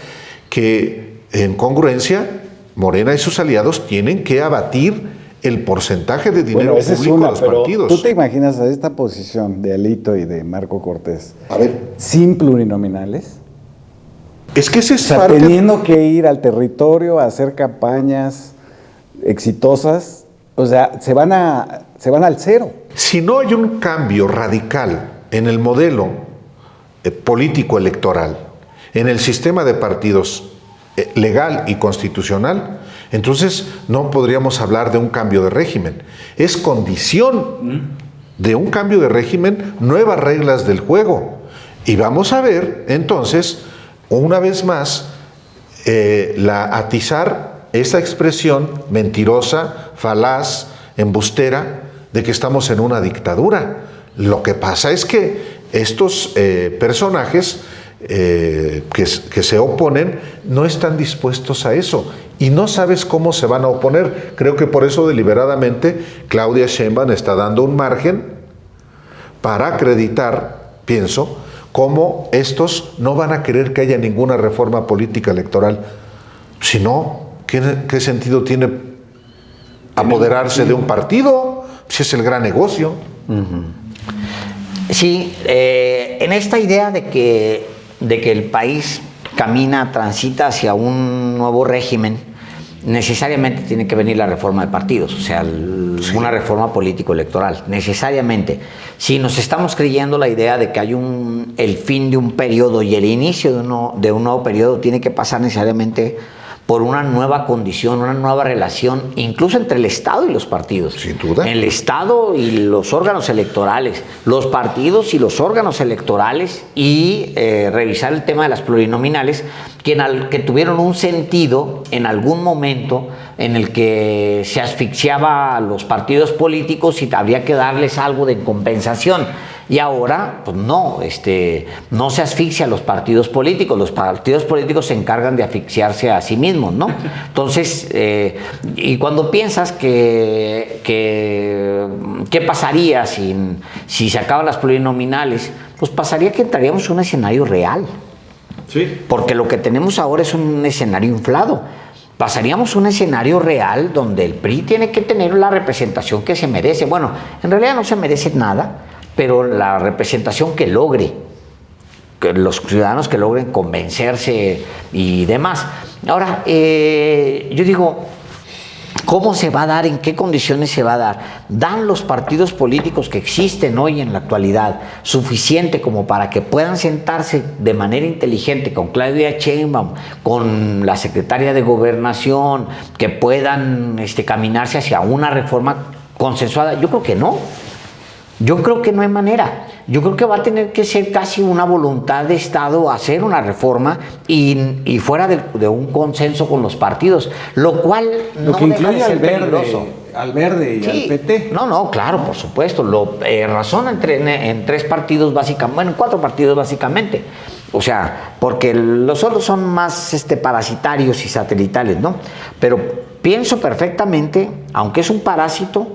que, en congruencia, Morena y sus aliados tienen que abatir el porcentaje de dinero público a los partidos. ¿Tú te imaginas a esta posición de Alito y de Marco Cortés ver, sin plurinominales? Es que ese es teniendo que ir al territorio a hacer campañas exitosas, o sea, se van al cero. Si no hay un cambio radical en el modelo político electoral, en el sistema de partidos legal y constitucional, entonces no podríamos hablar de un cambio de régimen. Es condición de un cambio de régimen, nuevas reglas del juego. Y vamos a ver, entonces, una vez más, atizar esa expresión mentirosa, falaz, embustera, de que estamos en una dictadura. Lo que pasa es que estos personajes que se oponen no están dispuestos a eso y no sabes cómo se van a oponer. Creo que por eso deliberadamente Claudia Sheinbaum está dando un margen para acreditar, pienso, cómo estos no van a querer que haya ninguna reforma política electoral. Si no, ¿qué sentido tiene apoderarse de un partido? Si es el gran negocio. Sí, en esta idea de que el país transita hacia un nuevo régimen, necesariamente tiene que venir la reforma de partidos, o sea, una reforma político-electoral, necesariamente. Si nos estamos creyendo la idea de que hay el fin de un periodo y el inicio de un nuevo periodo, tiene que pasar necesariamente por una nueva condición, una nueva relación, incluso entre el Estado y los partidos. Sin duda. El Estado y los órganos electorales, los partidos y los órganos electorales, y revisar el tema de las plurinominales, que tuvieron un sentido en algún momento en el que se asfixiaba a los partidos políticos y habría que darles algo de compensación. Y ahora, pues no se asfixia a los partidos políticos. Los partidos políticos se encargan de asfixiarse a sí mismos, ¿no? Entonces, y cuando piensas qué pasaría si se acaban las plurinominales, pues pasaría que entraríamos en un escenario real. Sí. Porque lo que tenemos ahora es un escenario inflado. Pasaríamos un escenario real donde el PRI tiene que tener la representación que se merece. Bueno, en realidad no se merece nada, pero la representación que logre, que los ciudadanos que logren convencerse y demás. Ahora, yo digo, ¿cómo se va a dar? ¿En qué condiciones se va a dar? ¿Dan los partidos políticos que existen hoy en la actualidad suficiente como para que puedan sentarse de manera inteligente con Claudia Sheinbaum, con la secretaria de Gobernación, que puedan caminarse hacia una reforma consensuada? Yo creo que no. Yo creo que no hay manera. Yo creo que va a tener que ser casi una voluntad de Estado hacer una reforma y fuera de un consenso con los partidos, lo cual no deja de ser peligroso. Al Verde y Sí, al PT. No, claro, por supuesto. Razón en tres partidos básicamente, bueno, en cuatro partidos básicamente. O sea, porque los otros son más parasitarios y satelitales, ¿no? Pero pienso perfectamente, aunque es un parásito,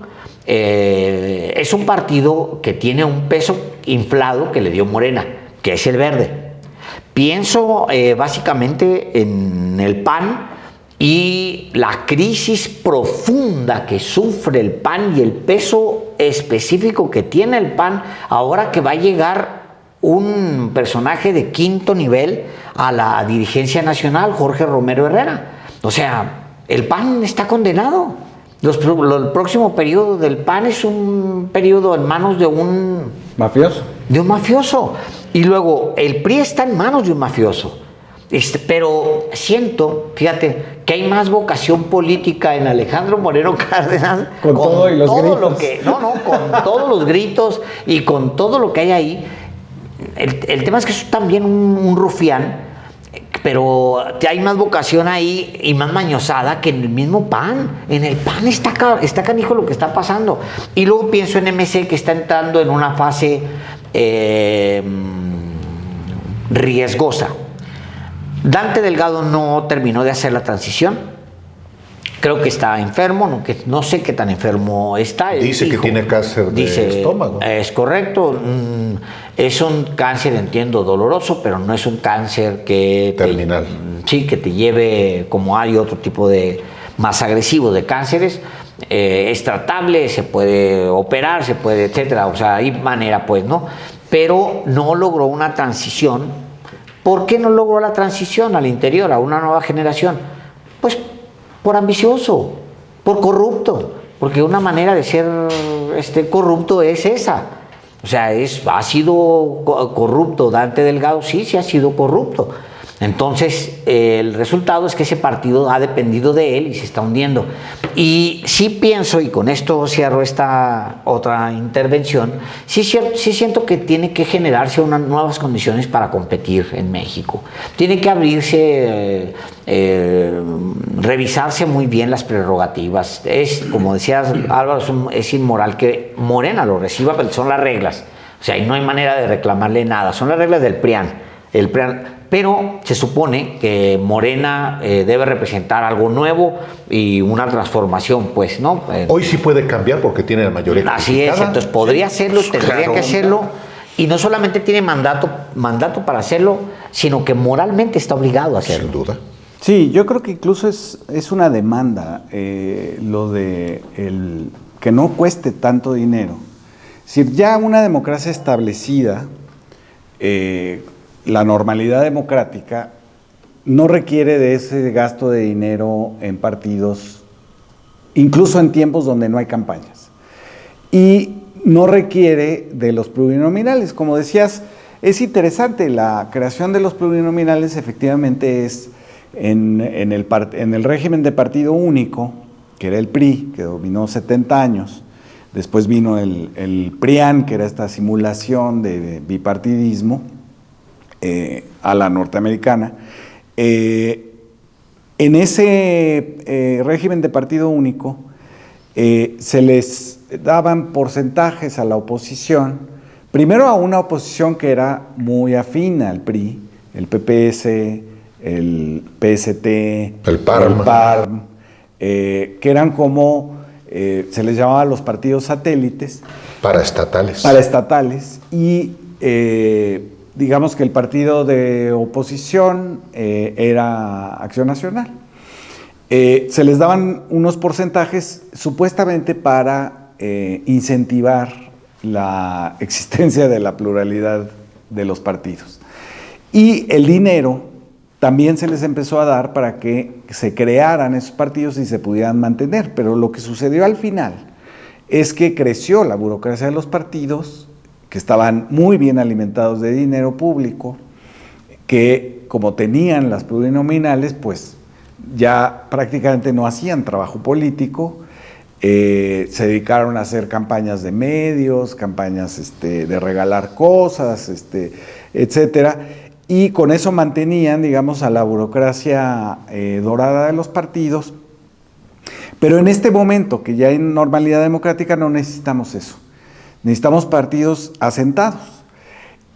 es un partido que tiene un peso inflado que le dio Morena, que es el Verde. Pienso básicamente en el PAN y la crisis profunda que sufre el PAN y el peso específico que tiene el PAN ahora que va a llegar un personaje de quinto nivel a la dirigencia nacional, Jorge Romero Herrera. O sea, el PAN está condenado. El próximo periodo del PAN es un periodo en manos de un mafioso. Y luego el PRI está en manos de un mafioso. Pero siento, fíjate, que hay más vocación política en Alejandro Moreno Cárdenas. Con todo y los gritos. Con todos los gritos y con todo lo que hay ahí. El tema es que es también un rufián, pero hay más vocación ahí y más mañosada que en el mismo PAN. En el PAN está canijo lo que está pasando. Y luego pienso en MC, que está entrando en una fase riesgosa. Dante Delgado no terminó de hacer la transición. Creo que está enfermo, no sé qué tan enfermo está. Dice que tiene cáncer de estómago. Es correcto. Es un cáncer, entiendo, doloroso, pero no es un cáncer terminal. Que te lleve, como hay otro tipo de más agresivo de cánceres. Es tratable, se puede operar, se puede, etcétera. O sea, hay manera, pues, ¿no? Pero no logró una transición. ¿Por qué no logró la transición al interior, a una nueva generación? Pues por ambicioso, por corrupto, porque una manera de ser corrupto es esa. O sea, ha sido corrupto. Dante Delgado sí ha sido corrupto. Entonces, el resultado es que ese partido ha dependido de él y se está hundiendo. Y sí pienso, y con esto cierro esta otra intervención, sí siento que tiene que generarse unas nuevas condiciones para competir en México. Tiene que abrirse, revisarse muy bien las prerrogativas. Como decías, Álvaro, es inmoral que Morena lo reciba, pero son las reglas. O sea, y no hay manera de reclamarle nada. Son las reglas del PRIAN. Pero se supone que Morena debe representar algo nuevo y una transformación, pues, ¿no? Hoy sí puede cambiar porque tiene la mayoría. Así es, entonces podría hacerlo, tendría que hacerlo, y no solamente tiene mandato para hacerlo, sino que moralmente está obligado a hacerlo. Sin duda. Sí, yo creo que incluso es una demanda lo de que no cueste tanto dinero. Es decir, ya una democracia establecida, la normalidad democrática no requiere de ese gasto de dinero en partidos, incluso en tiempos donde no hay campañas. Y no requiere de los plurinominales. Como decías, es interesante, la creación de los plurinominales efectivamente es en el régimen de partido único, que era el PRI, que dominó 70 años. Después vino el PRIAN, que era esta simulación de bipartidismo, a la norteamericana. En ese régimen de partido único se les daban porcentajes a la oposición, primero a una oposición que era muy afín al PRI, el PPS, el PST, el PARM, que eran como, se les llamaba los partidos satélites. Paraestatales. Y digamos que el partido de oposición era Acción Nacional. Se les daban unos porcentajes supuestamente para incentivar la existencia de la pluralidad de los partidos. Y el dinero también se les empezó a dar para que se crearan esos partidos y se pudieran mantener. Pero lo que sucedió al final es que creció la burocracia de los partidos, que estaban muy bien alimentados de dinero público, que como tenían las plurinominales, pues ya prácticamente no hacían trabajo político, se dedicaron a hacer campañas de medios, campañas de regalar cosas, etcétera, y con eso mantenían, digamos, a la burocracia dorada de los partidos. Pero en este momento, que ya hay normalidad democrática, no necesitamos eso. Necesitamos partidos asentados.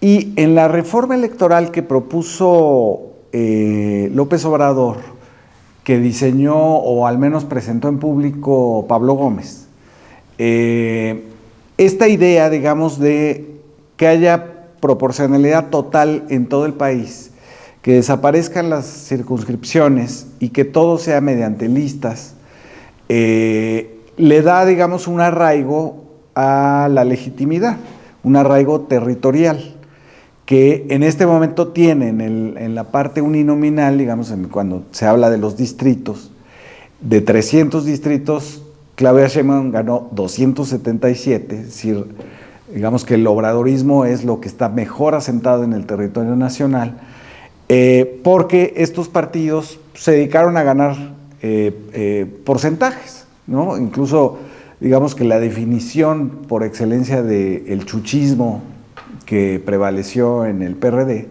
Y en la reforma electoral que propuso López Obrador, que diseñó o al menos presentó en público Pablo Gómez, esta idea, digamos, de que haya proporcionalidad total en todo el país, que desaparezcan las circunscripciones y que todo sea mediante listas, le da, digamos, un arraigo a la legitimidad, un arraigo territorial, que en este momento tienen en la parte uninominal, digamos, cuando se habla de los distritos, de 300 distritos, Claudia Sheinbaum ganó 277, es decir, digamos que el obradorismo es lo que está mejor asentado en el territorio nacional, porque estos partidos se dedicaron a ganar porcentajes, ¿no? Incluso, digamos que la definición por excelencia del chuchismo que prevaleció en el PRD,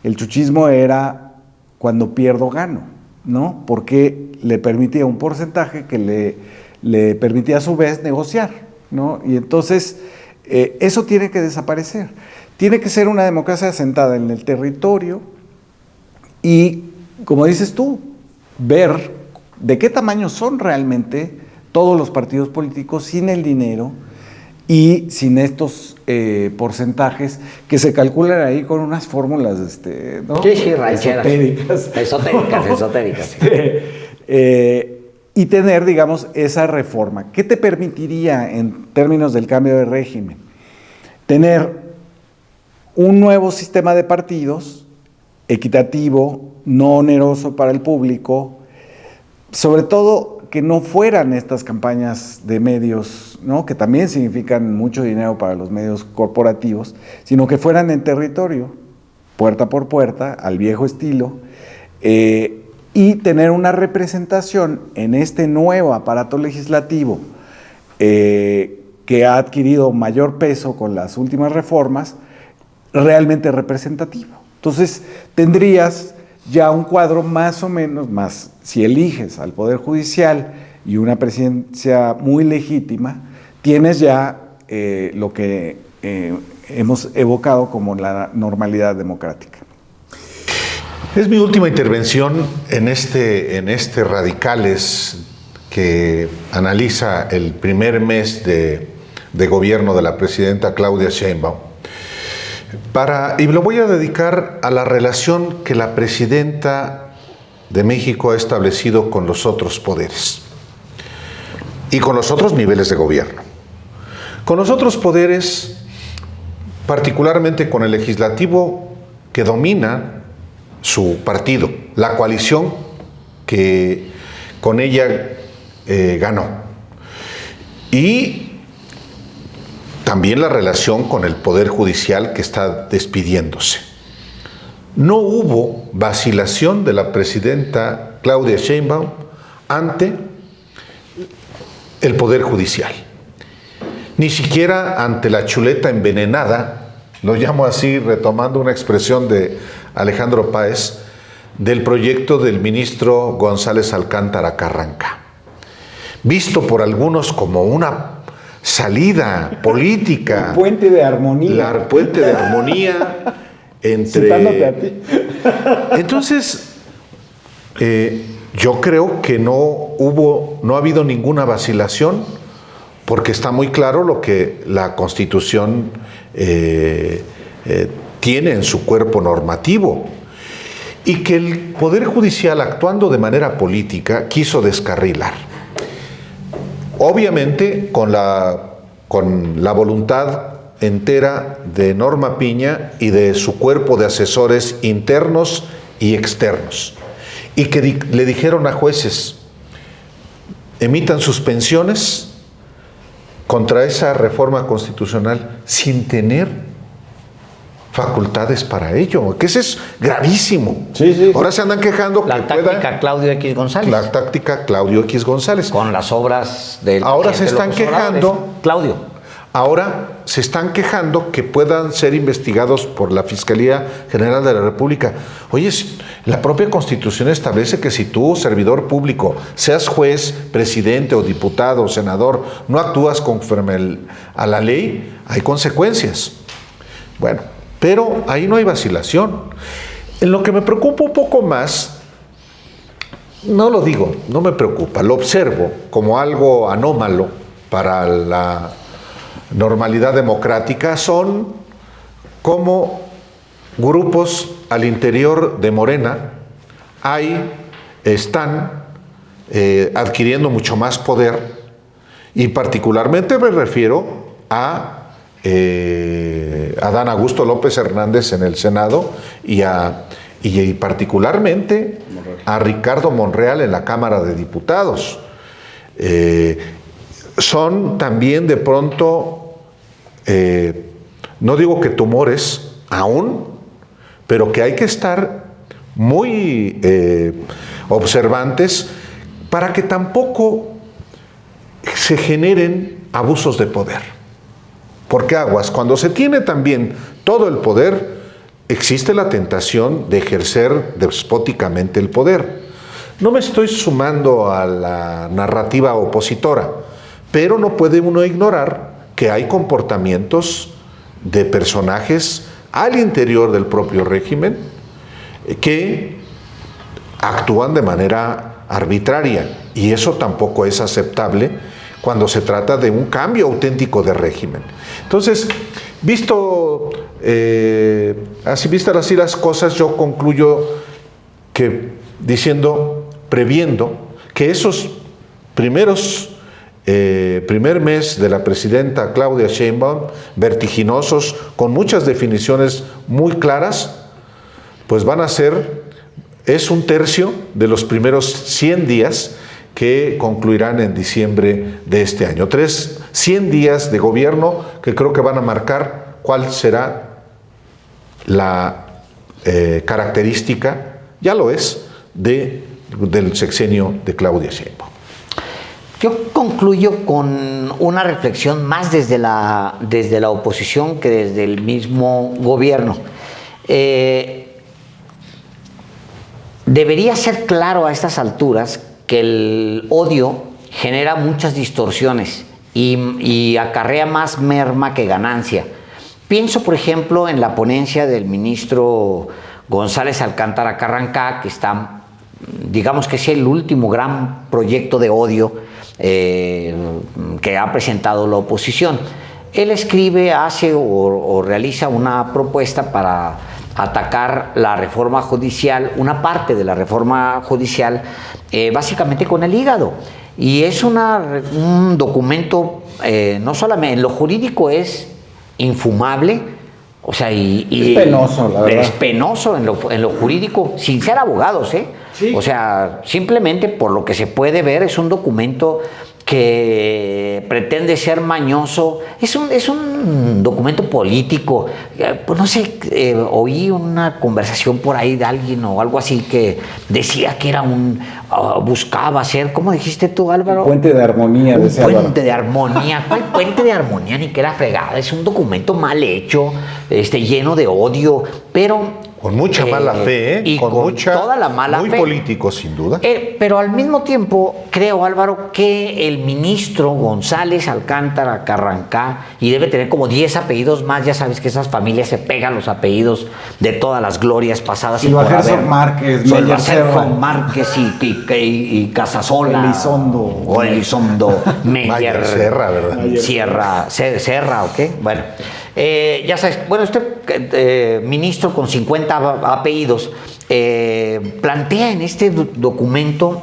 el chuchismo era cuando pierdo gano, ¿no? Porque le permitía un porcentaje que le permitía a su vez negociar, ¿no? Y entonces eso tiene que desaparecer. Tiene que ser una democracia asentada en el territorio y, como dices tú, ver de qué tamaño son realmente todos los partidos políticos sin el dinero y sin estos porcentajes que se calculan ahí con unas fórmulas, ¿no? Sí, rancheras. Esotéricas. Y tener, digamos, esa reforma. ¿Qué te permitiría en términos del cambio de régimen? Tener un nuevo sistema de partidos equitativo, no oneroso para el público, sobre todo que no fueran estas campañas de medios, ¿no? Que también significan mucho dinero para los medios corporativos, sino que fueran en territorio, puerta por puerta, al viejo estilo, y tener una representación en este nuevo aparato legislativo que ha adquirido mayor peso con las últimas reformas, realmente representativo. Entonces, tendrías ya un cuadro más o menos, más si eliges al Poder Judicial y una presidencia muy legítima, tienes ya lo que hemos evocado como la normalidad democrática. Es mi última intervención en este Radicales que analiza el primer mes de gobierno de la presidenta Claudia Sheinbaum. Y lo voy a dedicar a la relación que la presidenta de México ha establecido con los otros poderes y con los otros niveles de gobierno. Con los otros poderes, particularmente con el legislativo que domina su partido, la coalición que con ella ganó. Y también la relación con el Poder Judicial que está despidiéndose. No hubo vacilación de la presidenta Claudia Sheinbaum ante el Poder Judicial. Ni siquiera ante la chuleta envenenada, lo llamo así retomando una expresión de Alejandro Páez, del proyecto del ministro González Alcántara Carranca, visto por algunos como una salida política. Un puente de armonía. El puente de armonía entre... Citándote a ti. Entonces, yo creo que no ha habido ninguna vacilación, porque está muy claro lo que la Constitución tiene en su cuerpo normativo, y que el Poder Judicial, actuando de manera política, quiso descarrilar. Obviamente con la voluntad entera de Norma Piña y de su cuerpo de asesores internos y externos, y que le dijeron a jueces: emitan suspensiones contra esa reforma constitucional sin tener facultades para ello, que eso es gravísimo. Sí. Ahora se andan quejando la táctica Claudio X González. La táctica Claudio X González. Con las obras del... Ahora se están quejando... Claudio. Ahora se están quejando que puedan ser investigados por la Fiscalía General de la República. Oye, la propia Constitución establece que si tú, servidor público, seas juez, presidente o diputado o senador, no actúas conforme a la ley, hay consecuencias. Bueno, pero ahí no hay vacilación. En lo que me preocupa un poco más, no lo digo, no me preocupa, lo observo como algo anómalo para la normalidad democrática, son como grupos al interior de Morena están adquiriendo mucho más poder, y particularmente me refiero a Adán Augusto López Hernández en el Senado y particularmente a Ricardo Monreal en la Cámara de Diputados. Son también de pronto, no digo que tumores aún, pero que hay que estar muy observantes para que tampoco se generen abusos de poder. Porque aguas, cuando se tiene también todo el poder, existe la tentación de ejercer despóticamente el poder. No me estoy sumando a la narrativa opositora, pero no puede uno ignorar que hay comportamientos de personajes al interior del propio régimen que actúan de manera arbitraria, y eso tampoco es aceptable cuando se trata de un cambio auténtico de régimen. Entonces, vistas así las cosas, yo concluyo previendo que esos primer mes de la presidenta Claudia Sheinbaum, vertiginosos, con muchas definiciones muy claras, pues es un tercio de los primeros 100 días que concluirán en diciembre de este año. 100 días de gobierno que creo que van a marcar cuál será característica, ya lo es, del sexenio de Claudia Sheinbaum. Yo concluyo con una reflexión más desde la oposición que desde el mismo gobierno. Debería ser claro a estas alturas que el odio genera muchas distorsiones y acarrea más merma que ganancia. Pienso, por ejemplo, en la ponencia del ministro González Alcántara Carrancá, que está, digamos que es el último gran proyecto de odio que ha presentado la oposición. Él escribe, hace o realiza una propuesta para atacar la reforma judicial, una parte de la reforma judicial, básicamente con el hígado. Y es un documento, no solamente en lo jurídico es infumable, o sea, es penoso, la verdad. Es penoso en lo jurídico, sin ser abogados, ¿eh? Sí. O sea, simplemente por lo que se puede ver, es un documento que pretende ser mañoso, es un documento político. Pues no sé, oí una conversación por ahí de alguien o algo así que decía que era buscaba ser, ¿cómo dijiste tú, Álvaro? Un puente de armonía, decía Álvaro. Puente de armonía. ¿Cuál puente de armonía? Ni que era fregada. Es un documento mal hecho, lleno de odio, pero con mucha mala fe, y con mucha, toda la mala muy fe. político, sin duda. Pero al mismo tiempo, creo, Álvaro, que el ministro González Alcántara Carrancá, y debe tener como 10 apellidos más, ya sabes que esas familias se pegan los apellidos de todas las glorias pasadas. Silvagerson Márquez, Silvagerson Márquez y Casasola. Elizondo. O Elizondo. Mayer Serra, ¿verdad? Serra, ¿o qué? Bueno. Ya sabes, bueno, ministro con 50 apellidos plantea en este documento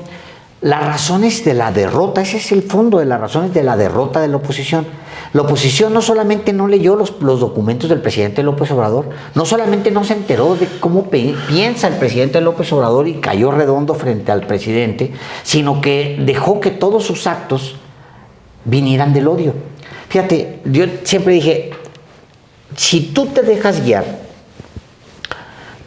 las razones de la derrota. Ese es el fondo de las razones de la derrota de la oposición. La oposición no solamente no leyó los documentos del presidente López Obrador, no solamente no se enteró de cómo piensa el presidente López Obrador y cayó redondo frente al presidente, sino que dejó que todos sus actos vinieran del odio. Fíjate, yo siempre dije, si tú te dejas guiar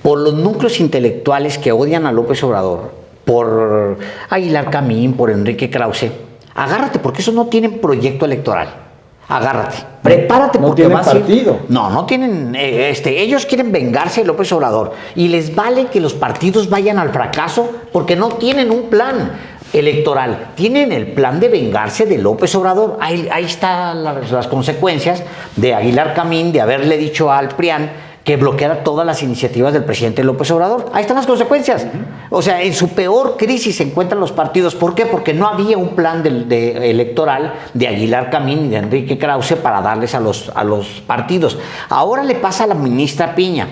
por los núcleos intelectuales que odian a López Obrador, por Aguilar Camín, por Enrique Krause, agárrate, porque esos no tienen proyecto electoral. Agárrate, prepárate, no porque tienen vas a ir. partido. No tienen. Ellos quieren vengarse de López Obrador y les vale que los partidos vayan al fracaso porque no tienen un plan electoral, tienen el plan de vengarse de López Obrador. Ahí están las consecuencias de Aguilar Camín de haberle dicho al PRIAN que bloqueara todas las iniciativas del presidente López Obrador. Ahí están las consecuencias. O sea, en su peor crisis se encuentran los partidos. ¿Por qué? Porque no había un plan electoral de Aguilar Camín y de Enrique Krause para darles a los partidos. Ahora le pasa a la ministra Piña.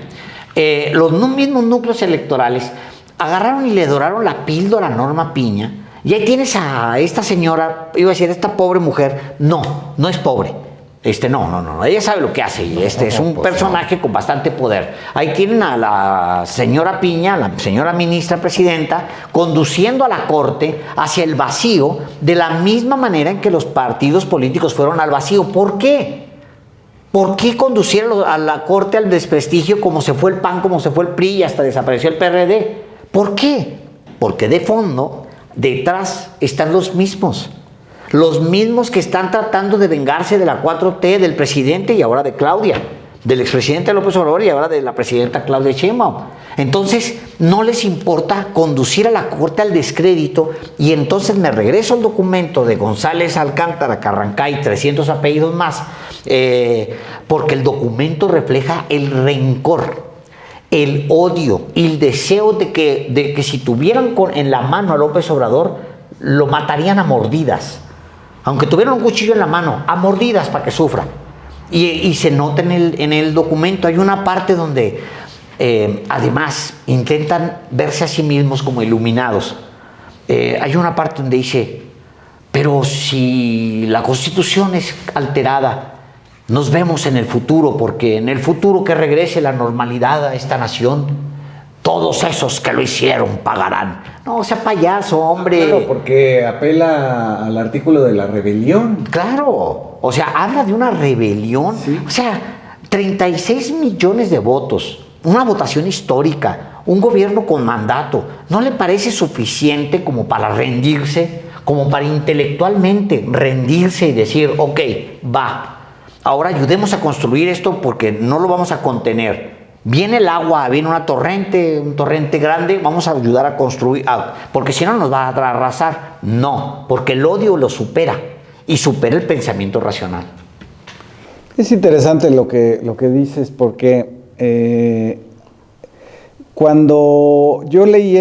Los mismos núcleos electorales agarraron y le doraron la píldora a Norma Piña. Y ahí tienes a esta señora, iba a decir, esta pobre mujer. No es pobre. No, ella sabe lo que hace y es un personaje con bastante poder. Ahí tienen a la señora Piña, la señora ministra presidenta, conduciendo a la Corte hacia el vacío de la misma manera en que los partidos políticos fueron al vacío. ¿Por qué? ¿Por qué conducir a la Corte al desprestigio como se fue el PAN, como se fue el PRI y hasta desapareció el PRD? ¿Por qué? Porque de fondo, detrás están los mismos que están tratando de vengarse de la 4T, del presidente y ahora de Claudia, del expresidente López Obrador y ahora de la presidenta Claudia Sheinbaum. Entonces, no les importa conducir a la Corte al descrédito y entonces me regreso al documento de González Alcántara Carrancá y 300 apellidos más, porque el documento refleja el rencor, el odio y el deseo de que si tuvieran en la mano a López Obrador, lo matarían a mordidas. Aunque tuvieran un cuchillo en la mano, a mordidas para que sufra. Y se nota en el documento, hay una parte donde además intentan verse a sí mismos como iluminados. Hay una parte donde dice, pero si la Constitución es alterada, nos vemos en el futuro, porque en el futuro que regrese la normalidad a esta nación, todos esos que lo hicieron pagarán. No, sea payaso, hombre. Claro, porque apela al artículo de la rebelión. Claro, o sea, habla de una rebelión. Sí. O sea, 36 millones de votos una votación histórica, un gobierno con mandato, ¿no le parece suficiente como para rendirse, como para intelectualmente rendirse y decir, ok, va, ahora ayudemos a construir esto porque no lo vamos a contener? Viene el agua, viene un torrente grande, vamos a ayudar a construir, porque si no nos va a arrasar. No, porque el odio lo supera y supera el pensamiento racional. Es interesante lo que dices, porque cuando yo leí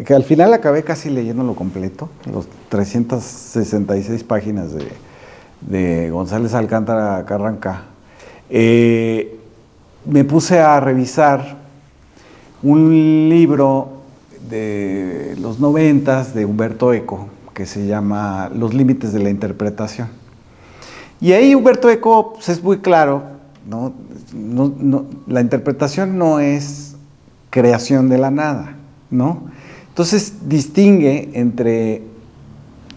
que al final acabé casi leyéndolo completo, los 366 páginas de González Alcántara Carranca, me puse a revisar un libro de los 90s de Humberto Eco que se llama Los límites de la interpretación. Y ahí Humberto Eco pues, es muy claro, ¿no? La interpretación no es creación de la nada, ¿no? Entonces distingue entre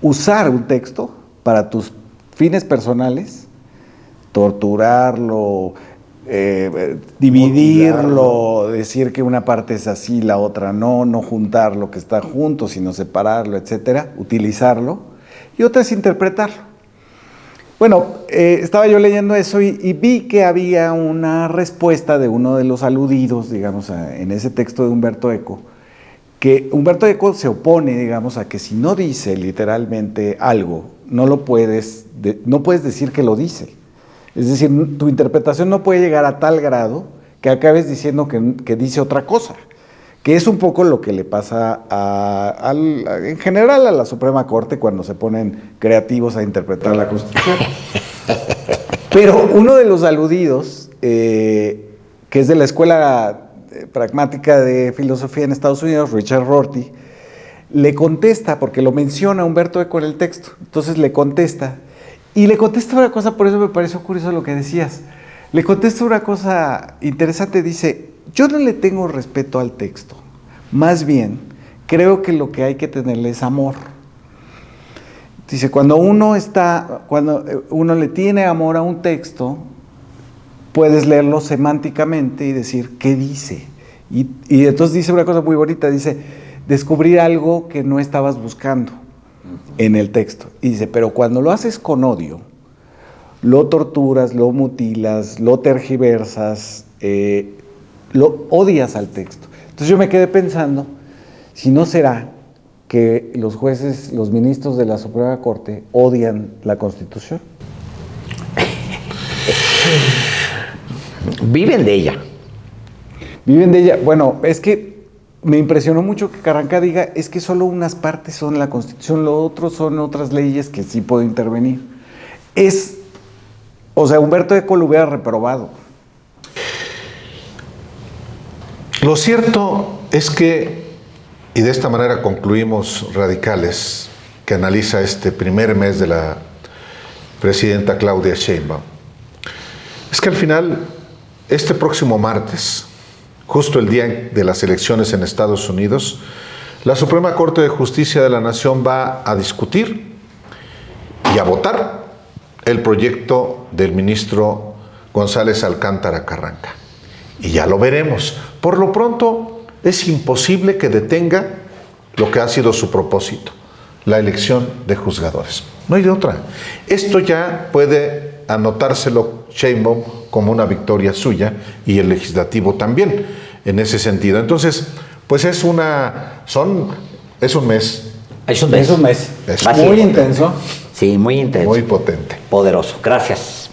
usar un texto para tus fines personales, torturarlo, dividirlo, decir que una parte es así, la otra no juntar lo que está junto, sino separarlo, etcétera, utilizarlo, y otra es interpretarlo. Bueno, estaba yo leyendo eso y vi que había una respuesta de uno de los aludidos, digamos, en ese texto de Humberto Eco, que Humberto Eco se opone, digamos, a que si no dice literalmente algo, no puedes decir que lo dice. Es decir, tu interpretación no puede llegar a tal grado que acabes diciendo que dice otra cosa, que es un poco lo que le pasa en general a la Suprema Corte cuando se ponen creativos a interpretar la Constitución. Pero uno de los aludidos, que es de la Escuela Pragmática de Filosofía en Estados Unidos, Richard Rorty, le contesta, porque lo menciona Humberto Eco en el texto, entonces le contesta. Y le contesta una cosa, por eso me pareció curioso lo que decías. Le contesta una cosa interesante, dice, yo no le tengo respeto al texto, más bien creo que lo que hay que tenerle es amor. Dice, cuando uno le tiene amor a un texto, puedes leerlo semánticamente y decir, ¿qué dice? Y entonces dice una cosa muy bonita, dice, descubrir algo que no estabas buscando en el texto. Y dice, pero cuando lo haces con odio, lo torturas, lo mutilas, lo tergiversas, lo odias al texto. Entonces yo me quedé pensando, si no será que los jueces, los ministros de la Suprema Corte odian la Constitución. Viven de ella. Viven de ella. Bueno, es que me impresionó mucho que Carranca diga, es que solo unas partes son la Constitución, lo otro son otras leyes que sí puedo intervenir. O sea, Humberto Eco lo hubiera reprobado. Lo cierto es que, y de esta manera concluimos Radicales, que analiza este primer mes de la presidenta Claudia Sheinbaum, es que al final, este próximo martes, justo el día de las elecciones en Estados Unidos, la Suprema Corte de Justicia de la Nación va a discutir y a votar el proyecto del ministro González Alcántara Carranca. Y ya lo veremos. Por lo pronto, es imposible que detenga lo que ha sido su propósito, la elección de juzgadores. No hay de otra. Esto ya puede anotárselo Sheinbaum como una victoria suya y el legislativo también, en ese sentido. Entonces, pues es un mes. Es un mes. Es muy intenso. Sí, muy intenso. Muy potente. Poderoso. Gracias.